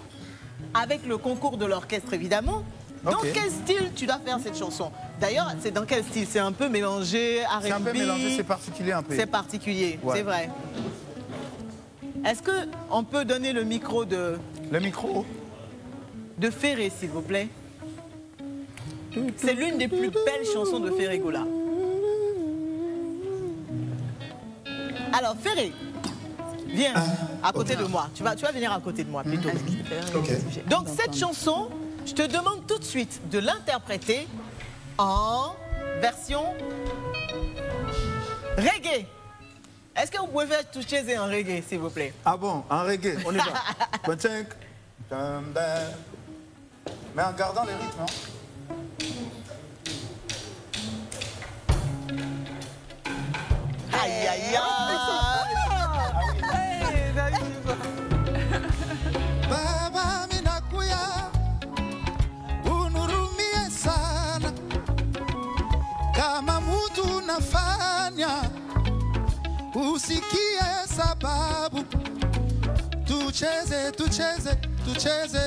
avec le concours de l'orchestre évidemment, dans quel style tu dois faire cette chanson. D'ailleurs, c'est dans quel style? C'est un peu mélangé, R&B. C'est un peu mélangé, c'est particulier un peu. C'est particulier, c'est vrai. Est-ce qu'on peut donner le micro de... Le micro de Ferré, s'il vous plaît. C'est l'une des plus belles chansons de Ferregola. Alors, Ferré, viens à côté de moi. Tu vas venir à côté de moi plutôt. Donc cette chanson, je te demande tout de suite de l'interpréter en version reggae. Est-ce que vous pouvez faire Tucheze en reggae, s'il vous plaît? Ah bon, en reggae, on y va. Mais en gardant les rythmes. Aïe, aïe, aïe. Baba minakuya unurumie sana kama mtu nafanya usikie sababu tucheze tucheze tucheze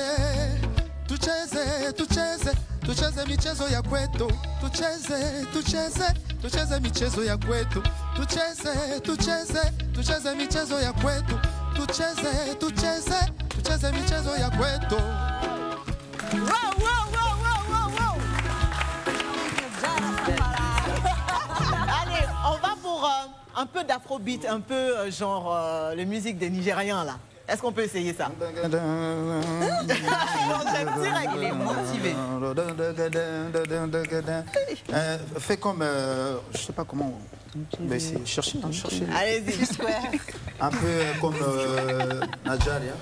tucheze tucheze tucheze michezo ya kwetu tucheze tucheze tucheze michezo ya kwetu tucheze tucheze tucheze michezo ya kwetu tucheze tucheze tucheze michezo ya kwetu. Wow, wow, wow, wow, wow, wow. Allez, on va pour un peu d'afrobeat, un peu genre les musiques des Nigériens là. Est-ce qu'on peut essayer ça? Il est motivé. Fais comme, je sais pas comment, mais c'est chercher. Allez-y. Un peu comme Najaria.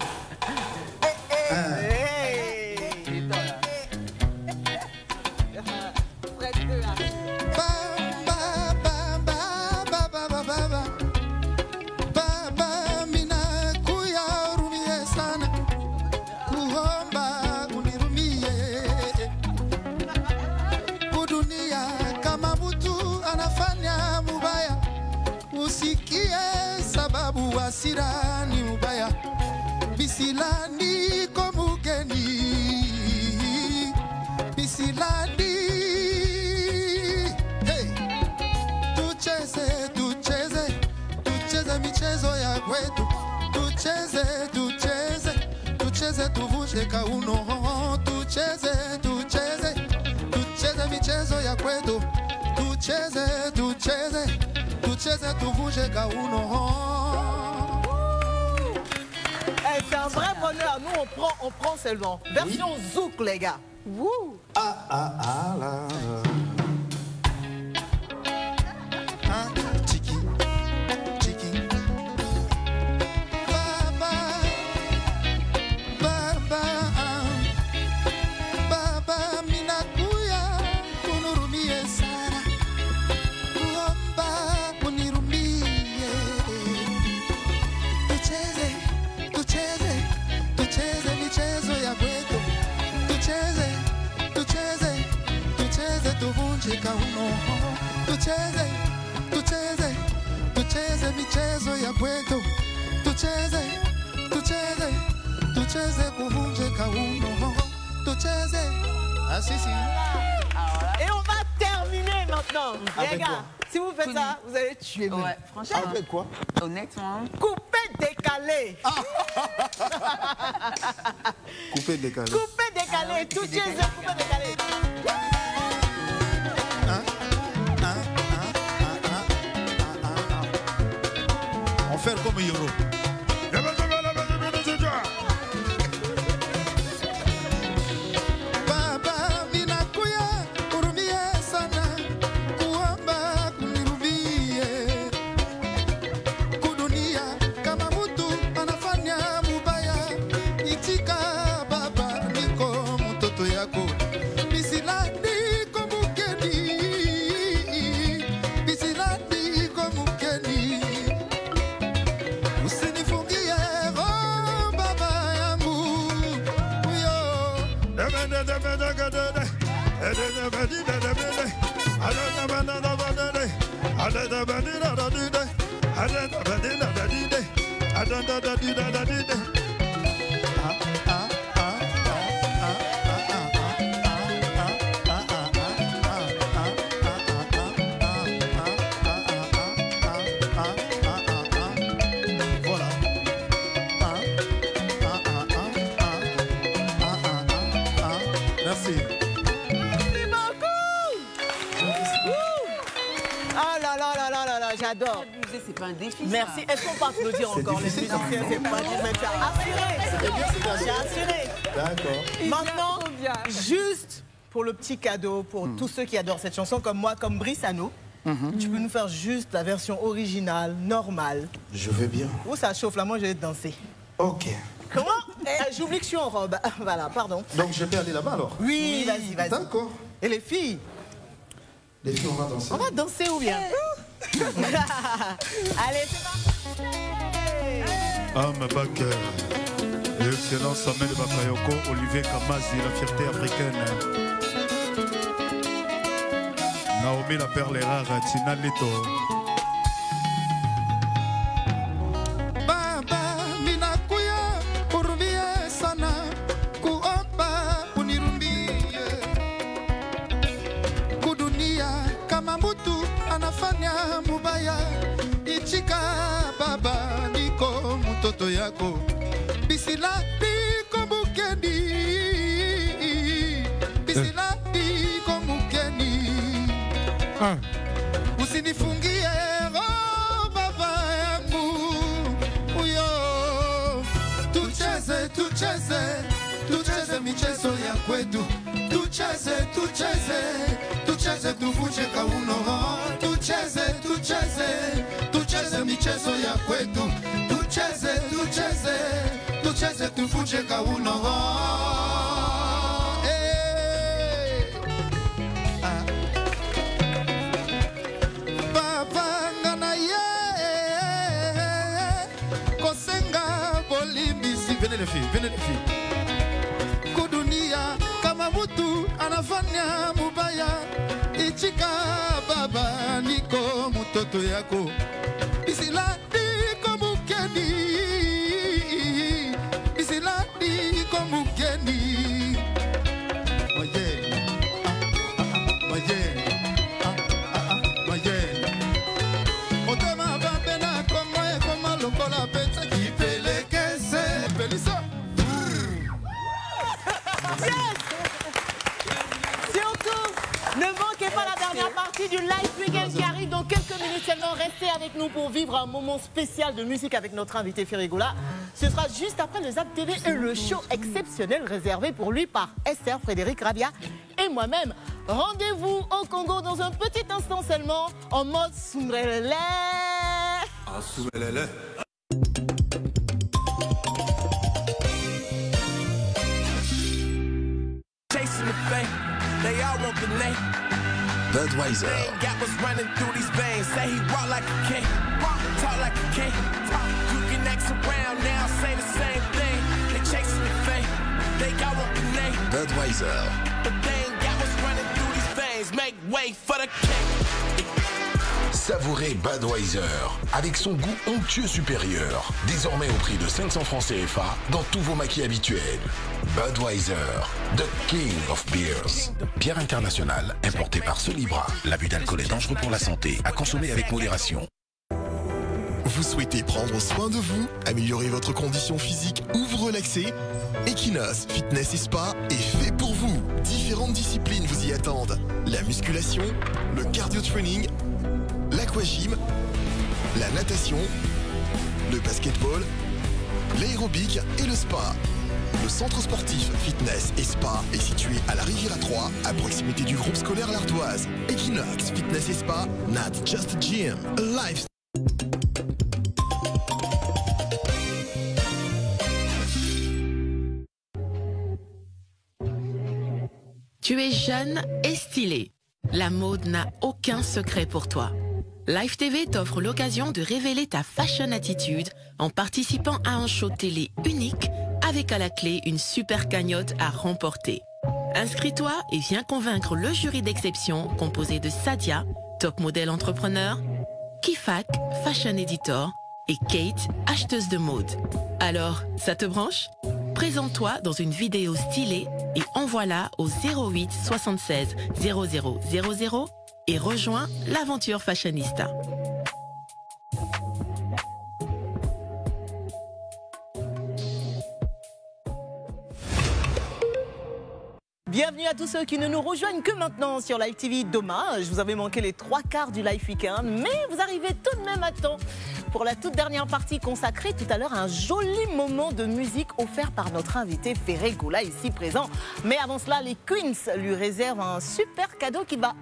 Sirani ubaya bisilani komugeni bisilani hey tucheze tucheze tucheze michezo ya kwetu tucheze tucheze tucheze tuvuje kauno tucheze tucheze tucheze michezo ya kwetu tucheze tucheze tucheze tuvuje kauno. C'est un vrai bonheur. Nous, on prend seulement. Version zouk, les gars. Wouh. kauno. Tucheze, tucheze, tucheze michezo ya kwetu. Tucheze, tucheze, tucheze kuvunje kauno. Tucheze, asisi. Et on va terminer maintenant. Les gars, si vous faites ça, vous allez tuer. Ouais, franchement. Avec quoi? Honnêtement. Coupé décalé. Coupé décalé. Coupé décalé. Tout Dieu, coupé décalé. On fait comme Yoro. J'adore. C'est pas un défi. Merci. Est-ce qu'on peut applaudir encore les musiciens? C'est pas assuré. J'ai assuré. D'accord. Maintenant, juste pour le petit cadeau, pour tous ceux qui adorent cette chanson, comme moi, comme Brissano, tu peux nous faire juste la version originale, normale. Je veux bien. Où ça chauffe là, moi je vais danser. Ok. Comment? J'oublie que je suis en robe. Voilà, pardon. Donc je peux aller là-bas alors? Oui, vas-y, vas-y. D'accord. Et les filles? Les filles, on va danser. On va danser ou bien? Allez, c'est parti. Bac, l'excellence Samuel Bakayoko, Olivier Kamazi, la fierté africaine. Naomi la perle rare, Tina Leto. Baba, minakuya, urumie sana, kuomba unirumbie. Kudunia, kama mtu anafanya mubaya, ichika baba, niko mtoto yako. Bisila niko mukeni, bisila niko mukeni. Usinifungie baba yangu uyo. Tucheze, tucheze, tucheze michezo ya kwetu. Tucheze, tucheze, tucheze tuvunje kauno. Tucheze, tucheze, tucheze michezo ya kwetu. Tucheze, tucheze, tucheze tuvunje kauno. Venez les filles, venez les filles. Kudunia kama mtu anafanya mubaya, ichika baba, niko mtoto yako. Bisila niko mukeni, bisila niko mukeni. Oye, oye, oye. Otema babena koma koma lokola pesa kipelekeze. Surtout, ne manquez pas la dernière partie du Live Weekend qui arrive dans quelques minutes seulement. Restez avec nous pour vivre un moment spécial de musique avec notre invité Ferigoula. Ce sera juste après le Zap TV et le show exceptionnel réservé pour lui par Esther, Frédéric Rabia et moi-même. Rendez-vous au Congo dans un petit instant seulement en mode Soumrelele. Ah, Soumrelele. Chasing the fame, they all want the name. Budweiser. Got what's running through these veins. Say he walk like a king, talk like a king. You can act around now, say the same thing. They chasing the fame, they got what the name. Budweiser. But they ain't got what's running through these veins. things, make way for the king. Savourez Budweiser, avec son goût onctueux supérieur, désormais au prix de 500 francs CFA dans tous vos maquis habituels. Budweiser, the king of beers. Bière internationale, importée par Solibra. L'abus d'alcool est dangereux pour la santé, à consommer avec modération. Vous souhaitez prendre soin de vous, améliorer votre condition physique ou vous relaxer? Equinos Fitness et Spa est fait pour vous. Différentes disciplines vous y attendent. La musculation, le cardio training, l'aquagym, la natation, le basketball, l'aérobic et le spa. Le centre sportif Fitness et Spa est situé à la Riviera 3, à proximité du groupe scolaire L'Ardoise. Equinox Fitness et Spa, not just a gym, a life. Tu es jeune et stylé. La mode n'a aucun secret pour toi. Live TV t'offre l'occasion de révéler ta fashion attitude en participant à un show télé unique avec à la clé une super cagnotte à remporter. Inscris-toi et viens convaincre le jury d'exception composé de Sadia, top modèle entrepreneur, Kifak, fashion editor et Kate, acheteuse de mode. Alors, ça te branche? Présente-toi dans une vidéo stylée et envoie-la au 08 76 00 00 et rejoins l'aventure fashionista. Bienvenue à tous ceux qui ne nous rejoignent que maintenant sur Live TV. Dommage, vous avez manqué les 3/4 du Live Weekend, mais vous arrivez tout de même à temps pour la toute dernière partie consacrée tout à l'heure à un joli moment de musique offert par notre invité Ferré Goula ici présent. Mais avant cela, les Queens lui réservent un super cadeau qu'il va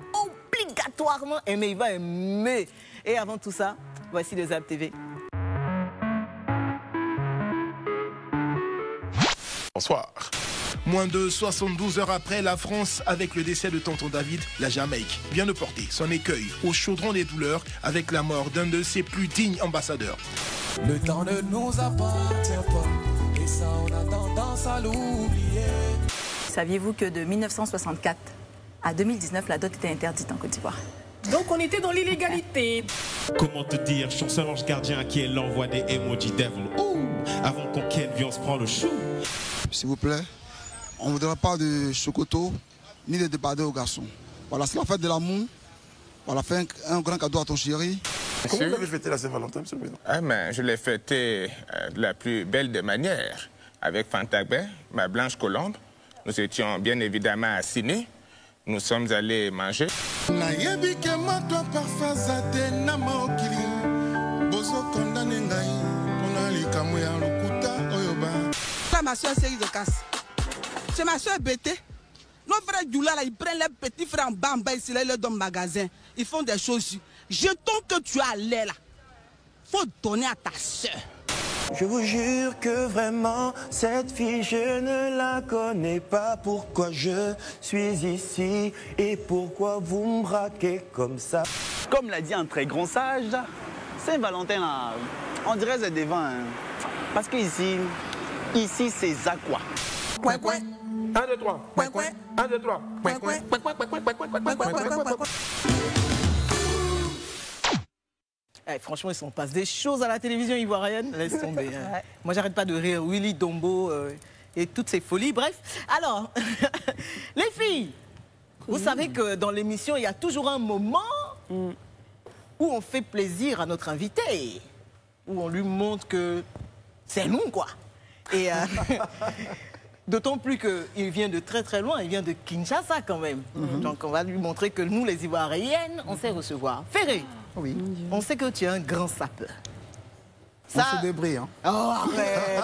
obligatoirement aimer. Il va aimer. Et avant tout ça, voici le Zap TV. Bonsoir. Moins de 72 heures après, la France, avec le décès de tonton David, la Jamaïque vient de porter son écueil au chaudron des douleurs avec la mort d'un de ses plus dignes ambassadeurs. Le temps ne nous appartient pas, et ça on a tendance à l'oublier. Saviez-vous que de 1964 à 2019, la dot était interdite en Côte d'Ivoire? Donc on était dans l'illégalité. Comment te dire, chanson l'ange gardien qui est l'envoi des emoji devil. Ouh, avant qu'on ken, on se prend le chou. S'il vous plaît, on ne voudra pas de chocoto ni de débardeur aux garçons. Voilà, c'est la fête de l'amour. Voilà, fais un grand cadeau à ton chéri. Comment vous avez fêté la Saint-Valentin, monsieur le président? Je l'ai fêté de la plus belle des manières. Avec Fantabé, ma blanche colombe. Nous étions bien évidemment assis. Nous sommes allés manger. Ma soeur c'est de casse. C'est ma soeur Bété. Nos frères Djoula là, ils prennent les petits frères en bas, ici là, ils leur donnent magasin. Ils font des choses. Jetons que tu as l'air là. Faut donner à ta soeur. Je vous jure que vraiment, cette fille, je ne la connais pas. Pourquoi je suis ici et pourquoi vous me braquez comme ça? Comme l'a dit un très grand sage, Saint-Valentin, là, on dirait c'est des vents. Hein. Parce qu'ici, c'est Zakwa. Point, point. 1, 2, 3. Point, point. 1, 2, 3. Point, point. Franchement, ils passent des choses à la télévision ivoirienne. Laisse tomber. Hein. Moi, j'arrête pas de rire. Willy Dombo et toutes ces folies. Bref, alors, les filles, vous savez que dans l'émission, il y a toujours un moment où on fait plaisir à notre invité, où on lui montre que c'est nous, quoi. Et d'autant plus qu'il vient de très très loin, il vient de Kinshasa quand même. Donc on va lui montrer que nous, les Ivoiriennes, on sait recevoir. Ferré, oui. On sait que tu es un grand sapeur. Ça... On se débrouille, hein. Oh,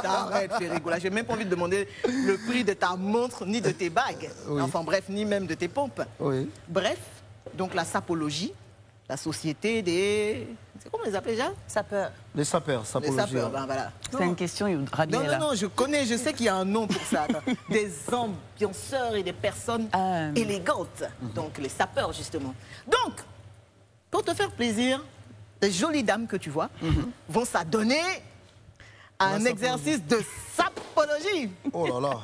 arrête, Ferré Goula. J'ai même pas envie de demander le prix de ta montre, ni de tes bagues. Oui. Enfin bref, ni même de tes pompes. Oui. Bref, donc la sapologie, la société des... Comment on les appelle déjà? Sapeurs. Les sapeurs, sapologie. Les sapeurs, ben voilà. C'est une question, Rabi. Non, je connais, je sais qu'il y a un nom pour ça. Des ambianceurs et des personnes élégantes. Donc les sapeurs, justement. Donc, pour te faire plaisir, les jolies dames que tu vois vont s'adonner à un exercice de sapologie. sapologie. Oh là là.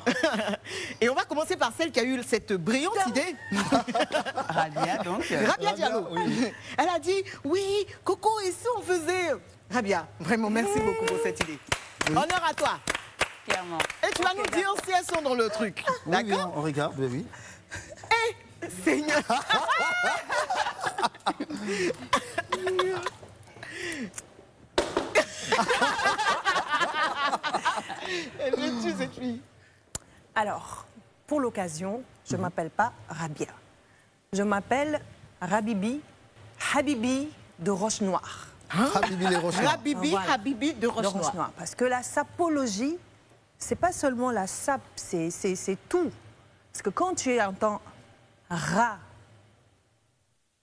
Et on va commencer par celle qui a eu cette brillante idée. Rabia, donc. Rabia Diallo. Oui. Elle a dit, oui, Coco, et si on faisait... Rabia, vraiment, merci beaucoup pour cette idée. Oui. Honneur à toi. Clairement. Et tu vas nous dire si elles sont dans le truc. D'accord? Oui, on regarde, oui. Eh, Seigneur. Elle me tue, cette fille. Alors, pour l'occasion, je ne m'appelle pas Rabia. Je m'appelle Habibi de Roche-Noire. Habibi de Roche-Noire. Habibi de Roche-Noire. Parce que la sapologie, c'est pas seulement la sape, c'est tout. Parce que quand tu entends ra,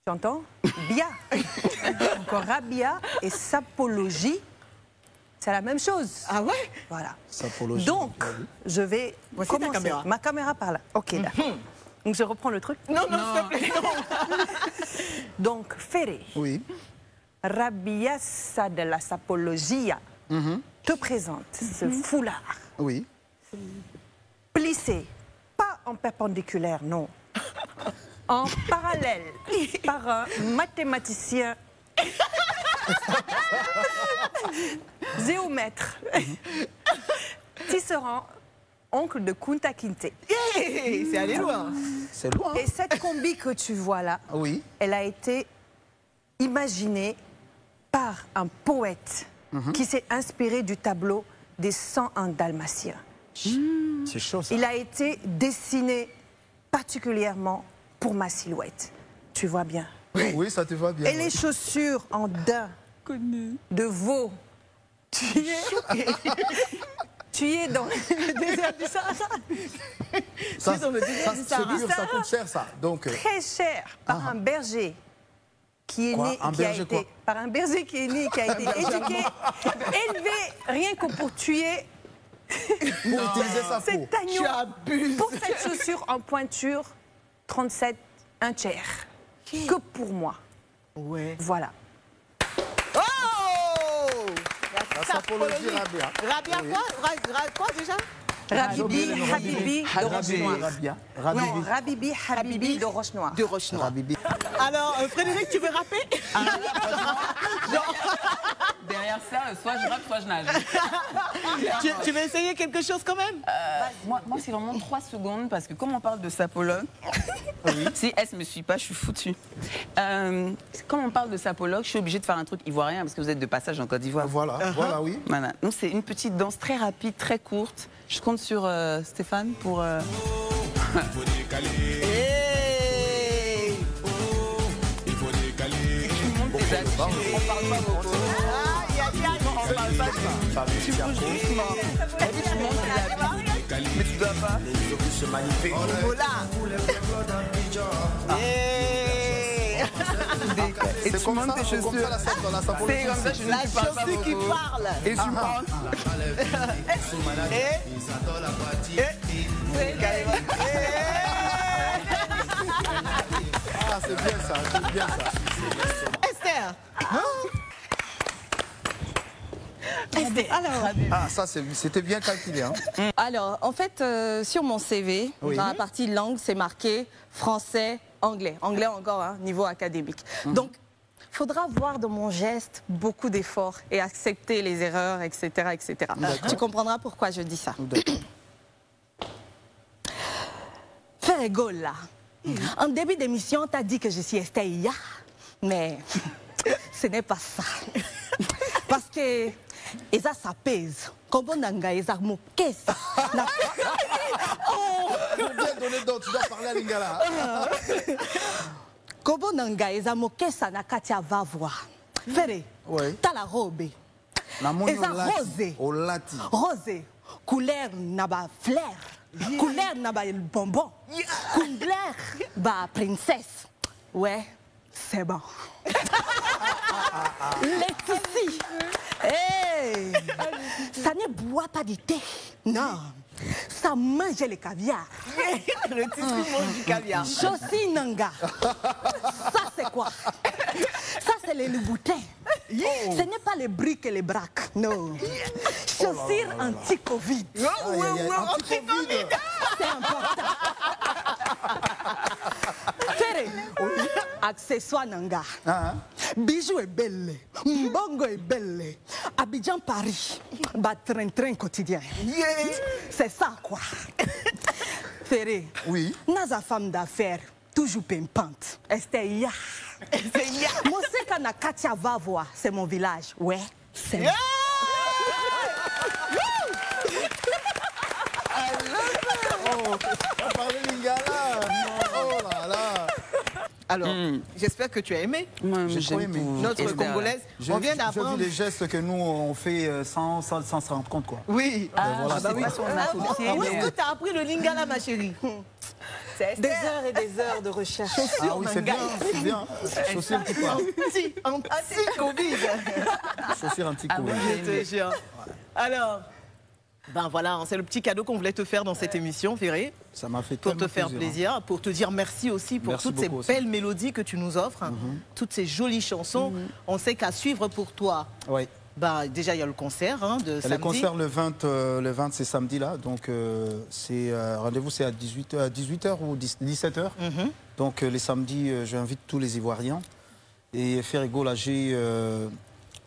tu entends bia. Encore rabia et sapologie, c'est la même chose. Ah ouais? Voilà. Sapologie. Donc, je vais commencer. Ta caméra. Ma caméra par là. Ok, d'accord. Donc, je reprends le truc. Non, s'il te plaît, non. Donc, Ferré. Oui. Rabiassa de la sapologia te présente ce foulard. Oui. Plissé, pas en perpendiculaire, non. En parallèle, par un mathématicien géomètre, tisserand, oncle de Kunta Kinte. C'est allé loin. C'est loin. Et cette combi que tu vois là, oui, elle a été imaginée par un poète qui s'est inspiré du tableau des 101 Dalmatiens. C'est chaud, ça. Il a été dessiné particulièrement pour ma silhouette. Tu vois bien. Oui, oui, ça te va bien. Et les chaussures en daim de veau. Tu es dans le désert du Sahara. Ça, ça coûte cher, ça. Donc, très cher, par un berger qui est né, par un berger qui est né, qui a été éduqué, élevé rien que pour tuer. Pour utiliser sa peau. Cet agneau, pour cette chaussure en pointure, 37, un tiers. Que pour moi. Ouais. Voilà. Oh! La sapologie Rabia. Rabia oui. Quoi déjà? Habibi de Roche-Noire. Non, Habibi de Roche-Noire. De Roche-Noire. Alors, Frédéric, tu veux rapper? Derrière ça, soit je rappe, soit je nage. Tu veux essayer quelque chose quand même? Moi c'est vraiment 3 secondes, parce que comme on parle de sapologue, si elle ne me suit pas, je suis foutue. Comme on parle de sapologue, je suis obligée de faire un truc ivoirien, parce que vous êtes de passage en Côte d'Ivoire. Voilà, voilà, oui. Voilà. Donc c'est une petite danse très rapide, très courte. Je compte sur Stéphane pour... Il faut décaler. Il faut décaler. On parle pas beaucoup. On parle pas de ça. Tu bouges doucement. Tu montes la vie. Mais tu dois pas. Ce magnifique. Et tu montes tes chaussures. C'est comme ça, je ne parle pas beaucoup. Qui parle. Et tu montes. Ah, c'est bien ça, c'est bien ça. Esther. Alors, ah, ça, c'était bien calculé. Hein. Alors, en fait, sur mon CV, oui, dans la partie langue, c'est marqué français, anglais. Anglais encore, hein, niveau académique. Donc, il faudra voir dans mon geste beaucoup d'efforts et accepter les erreurs, etc. etc. Tu comprendras pourquoi je dis ça. Fais gaulle là. En début d'émission, tu as dit que je suis Esther Iya, mais ce n'est pas ça. Parce que ça pèse. Comment nanga eza mokesa. Bien donné d'autres, tu dois parler à Lingala. Comment nanga eza mokesa na katia va voir. Fere, t'as la robe. Eza rosé. Rosé. Couleur na ba fleur. Couleur na ba bonbon. Couleur ba princesse. Ouais, c'est bon. Laetitia. Hey, ça ne boit pas du thé. Non. Ça mange le caviar. Laetitia mange du caviar. Chossi nanga. Ça c'est quoi? Ça c'est les bouteilles. Ce n'est pas les briques et les braques, non. Chaussures anti-Covid. Anti-Covid. C'est important. Ferré, accessoire nanga. Bijoux est belle. Mbongo est belle. Abidjan Paris. Train quotidien. C'est ça quoi. Ferré. Oui. Naza femme d'affaires. Toujours pimpante. Esther Ya. Moi, c'est quand Katia va voir, c'est mon village. Ouais, c'est moi. Alors, j'espère que tu as aimé. J'ai aimé. Notre Congolaise. On vient d'apprendre. J'ai vu les gestes que nous, on fait sans se rendre compte, quoi. Oui. Voilà, où est-ce que tu as appris le lingala, ma chérie? Des heures et des heures de recherche. Ah oui, c'est bien, c'est bien. Chaussures anti-Covid. Chaussures anti-Covid. Je te jure. Alors, ben voilà, c'est le petit cadeau qu'on voulait te faire dans cette émission, Ferré. Ça m'a fait pour te faire plaisir, pour te dire merci aussi pour toutes ces belles mélodies que tu nous offres, toutes ces jolies chansons. On sait qu'à suivre pour toi. Oui. Bah, déjà, il y a le concert de samedi. Le concert le 20 c'est samedi là, donc rendez-vous c'est à 18h ou 17h. Donc les samedis, j'invite tous les Ivoiriens. Et Ferrigo, là,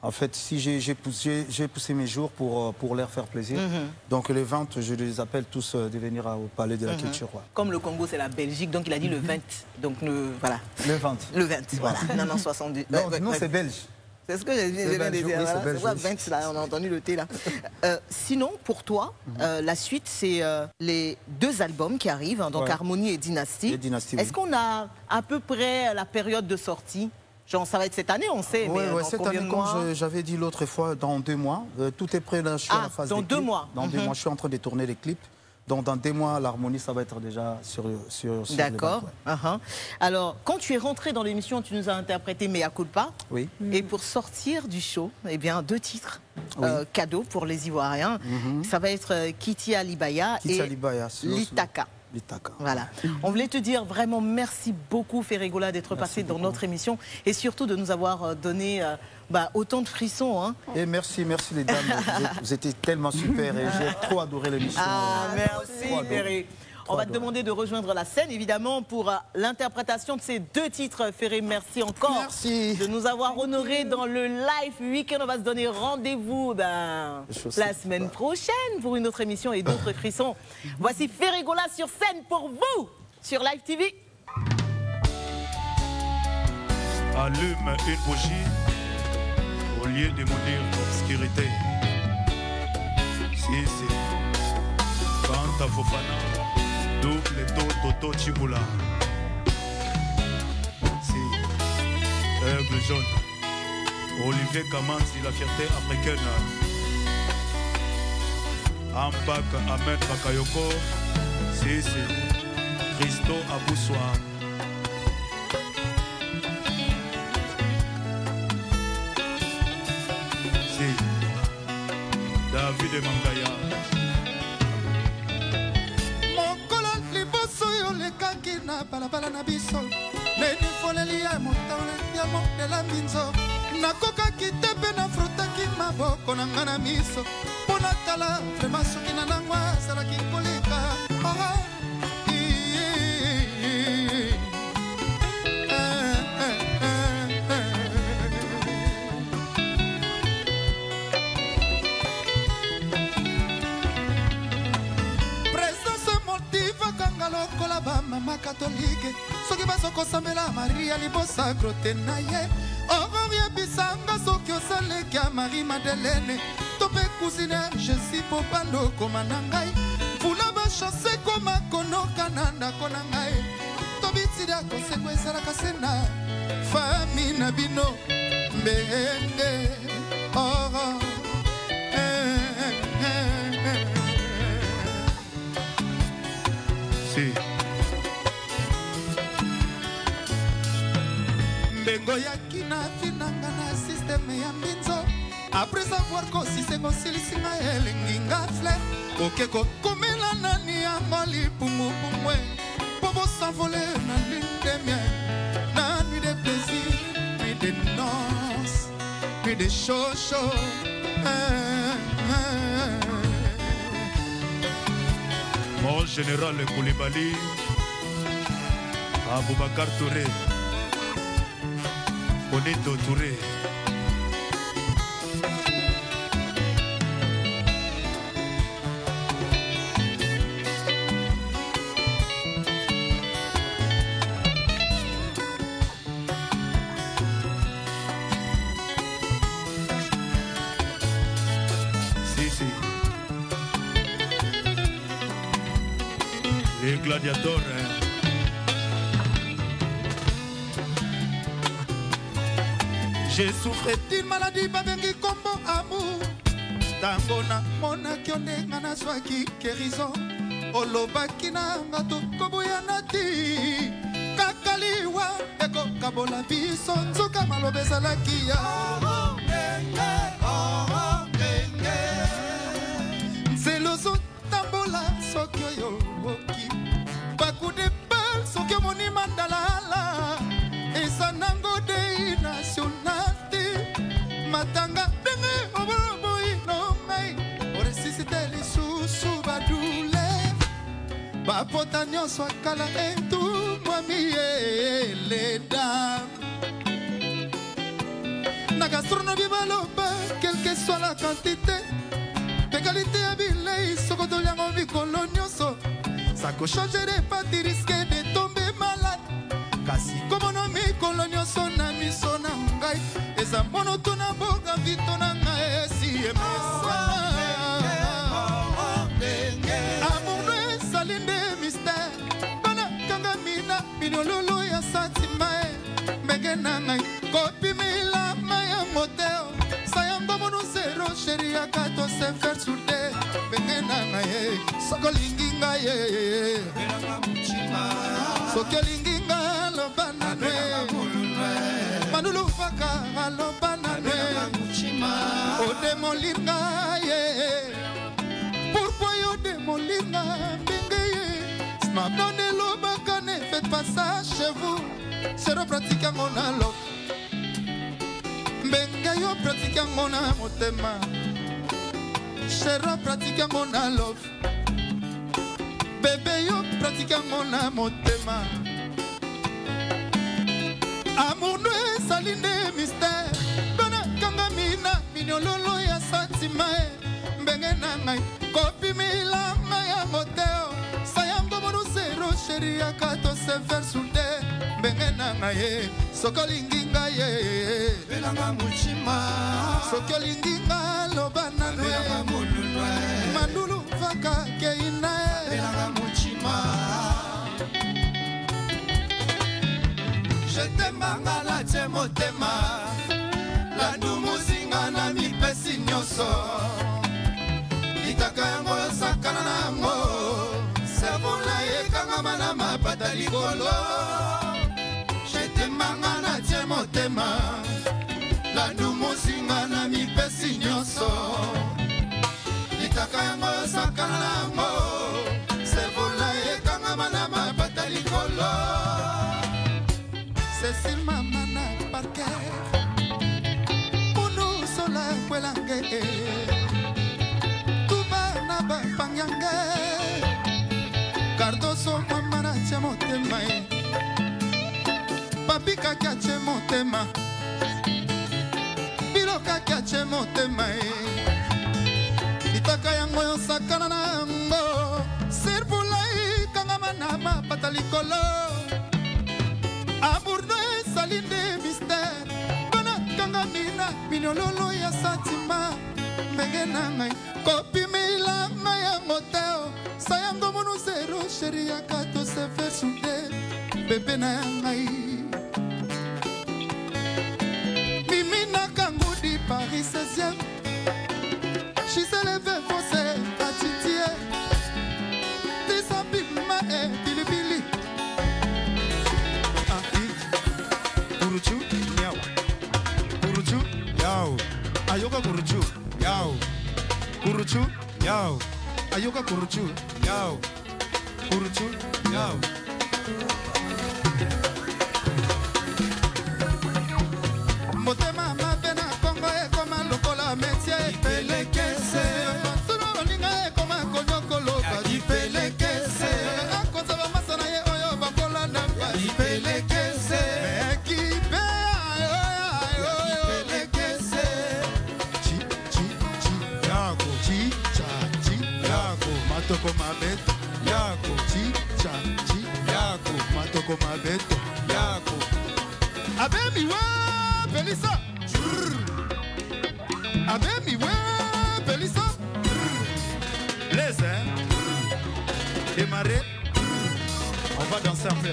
en fait, si j'ai poussé mes jours pour leur faire plaisir. Donc les 20, je les appelle tous de venir au Palais de la Culture. Ouais. Comme le Congo, c'est la Belgique, donc il a dit le 20. Donc voilà. Le 20. Le 20, voilà. Non, 70. Non, c'est belge. C'est ce que j'ai dit. On a entendu le thé là. Sinon, pour toi, la suite, c'est les 2 albums qui arrivent, donc Harmonie et Dynastie. Est-ce qu'on a à peu près la période de sortie? Genre, ça va être cette année, on sait. Oui, mais cette année, comme j'avais dit l'autre fois, dans 2 mois. Tout est prêt, là, je suis à la phase dans 2 mois. Dans 2 mois, je suis en train de tourner les clips. Donc dans 2 mois, l'harmonie, ça va être déjà sur D'accord. Alors, quand tu es rentré dans l'émission, tu nous as interprété Mea Culpa. Oui. Et pour sortir du show, eh bien, 2 titres cadeaux pour les Ivoiriens. Ça va être Kiti Alibaya et Litaka. Voilà. On voulait te dire vraiment merci beaucoup, Ferrigola, d'être passé dans notre émission et surtout de nous avoir donné autant de frissons. Hein. Et merci les dames. Vous étiez tellement super et j'ai trop adoré l'émission. Merci, Ferré. On va te demander de rejoindre la scène, évidemment, pour l'interprétation de ces 2 titres. Ferré, merci encore de nous avoir honorés dans le live week-end. On va se donner rendez-vous la semaine prochaine pour une autre émission et d'autres frissons. Voici Ferrigola sur scène pour vous, sur Live TV. Allume une bougie au lieu de mourir d'obscurité. Si, Kanta Fofana. Double Toto Chibula. Si. Aigle jaune. Olivier Kamanzi, la fierté africaine. Ambak Ahmed Bakayoko. Si. Christo Aboussoa. Si. David Mangaya. Na balabala na biso neni foleli ya motole ya mondela minzo nakokaki te mpe nafrotaki maboko na nga na miso mpo natala vraimen soki na nango azalaki koleka lokola bamama katolike soki bazokosambela maria libosakro te na ye ororiebisanga soki osaleki ya marie madelene to mpe kusine jésus mpo bandokoma na ngai mvula bachase koma konoka na ndako na ngai tobitida koseko ezalaka se na fami na bino mbenge mbengo yaki na finanga na systeme ya mbinzo apres avoir kosisengo silisinga elenginga fler oke kokomela nani yango lipumupumwe mpo bosanvole na lune de miel na nuit de plaisir nuit de noces nuit chaud chaud. Mon général Koulibaly, Aboubakar Touré, Bonito Touré. Les gladiateurs, hein. J'ai souffert d'une maladie, babengi kombo amour. Tangona mona kyone ngana swaki kerizo. Olobaki na ngato kobuya nati. Kakaliwa eko kabola biso nzuka malobe salakia. Nzelozo tambola sokyo yo woki. Baku de bal sokyo moni mandalala. Esa nango de nationalité. Matanga denge oborobo ino mai. Oresisite li susu badule. Bapota nyonso akala entu mwami leda. Na gastronomie baloba, quelle que soit la quantité. Qualité à billet, sokoto liango mikolo nyonso. Ça peut changer de pas de risquer de tomber malade. Kasi comme no mikolo nyonso na miso na ngai. Eza mono tuna boga vito na ngai si emesa. Amour no salinde mystère. Bana kanga mina minololo ya santima. Mege na ngai kopi mila maya motel. Sayango mono zero chéri akato se faire soudé. Mege na ngai sokolingi ngai. Sokolinginga lo banane. Manulu faka lo banane. Ode molinga ye. Pourquoi yo de molinga benge? Snap donne lo bakane. Faites pas ça chez vous. C'est repratique à mon alo. Benga yo pratique à mon amotema. C'est repratique à mon alo. Bébé yo pratique à mon amotema. Amour no saline mystère. Bana kanga mina minololo ya santima. Mbenge na ngai kopi mila maya moteo. Sayango mono zero chéri akato se faire soudé. Mbenge na ngai sokolingi ngai. Belanga muchima. Sokolingi ngai lo banane. Belanga mulunwe. Mandulu faka keina. Belanga muchima. Je t'aime ngala te motema. La numuzinga na mipesi nyoso. Itaka yango sakana nango. Sebula yekanga mana mapata likolo. Je t'aime ngala te motema. La numuzinga na mipesi nyoso. Itaka yango sakana nango. Sebula yekanga mana mapata likolo. Cécile Mamana Parker Munu Sola Kwelange Tuba Naba Panyange Cardoso Mamana Chamotema Papi Kakia Chemotema Biloka Kakia Chemotema Itaka yango yo sakana nango Sirpulai Kangamanama Patalikolo Amour no saline mystère. Bana kanga mina minololo ya santima. Mbenge na ngai kopi mila maya motel. Sayango mono zero chéri akato se faire soudé. Bébé na ngai Mimi na kangu di Paris 16e. She se leve fosse a titie. Tisa bima e bilibili. Kuruchu, miau. Kuruchu, yao. Ayoka kuruchu, yao. Kuruchu, yao. Ayoka kuruchu, yao. Kuruchu, yao. Motema mapena Kongo e koma Chi, yako. Matoko mabeto, yako. Abemi we, Belissa. Abemi we, Belissa. Laisse, hein. Démarrer. On va danser un peu.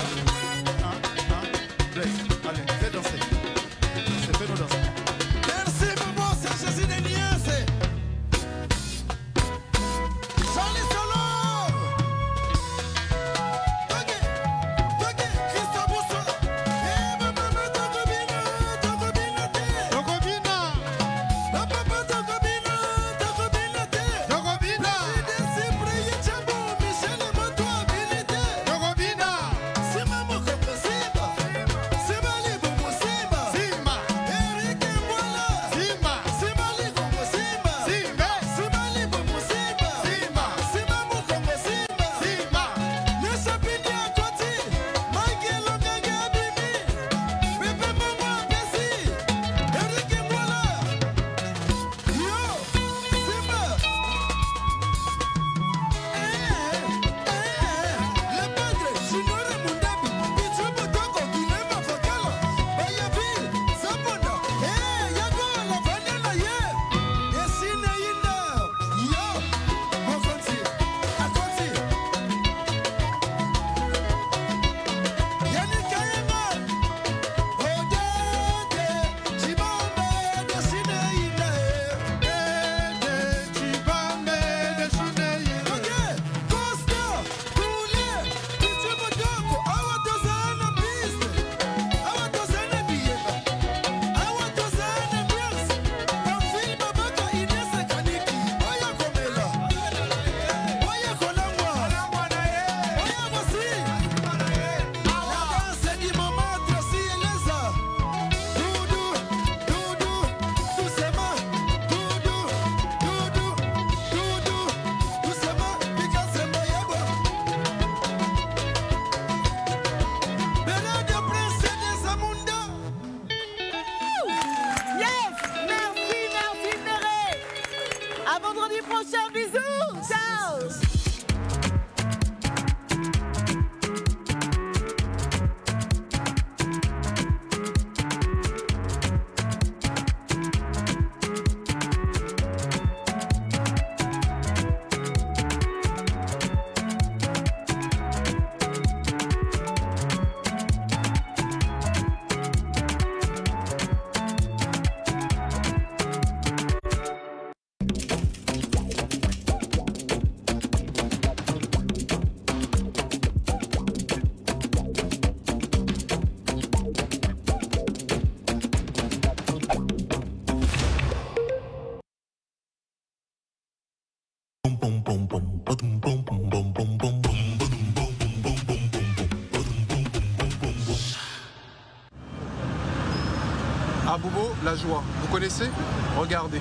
Blaise, allez, fais danser. Fais-nous danser. Merci, maman, c'est Jésus des Niasse. Bobo, la joie. Vous connaissez? Regardez.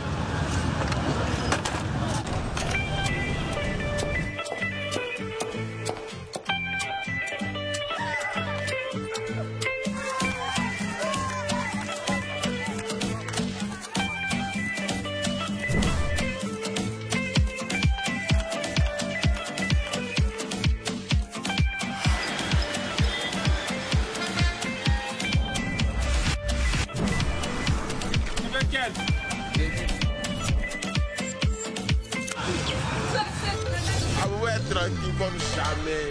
Ah ouais, tranquille comme jamais.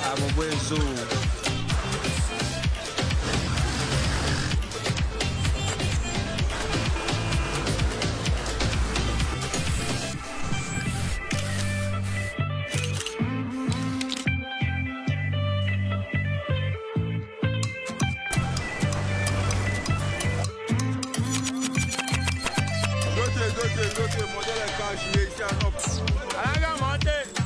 Ah mon boezo. Monter, monter, monter, monter les caches, ici en Europe. Allez, montez.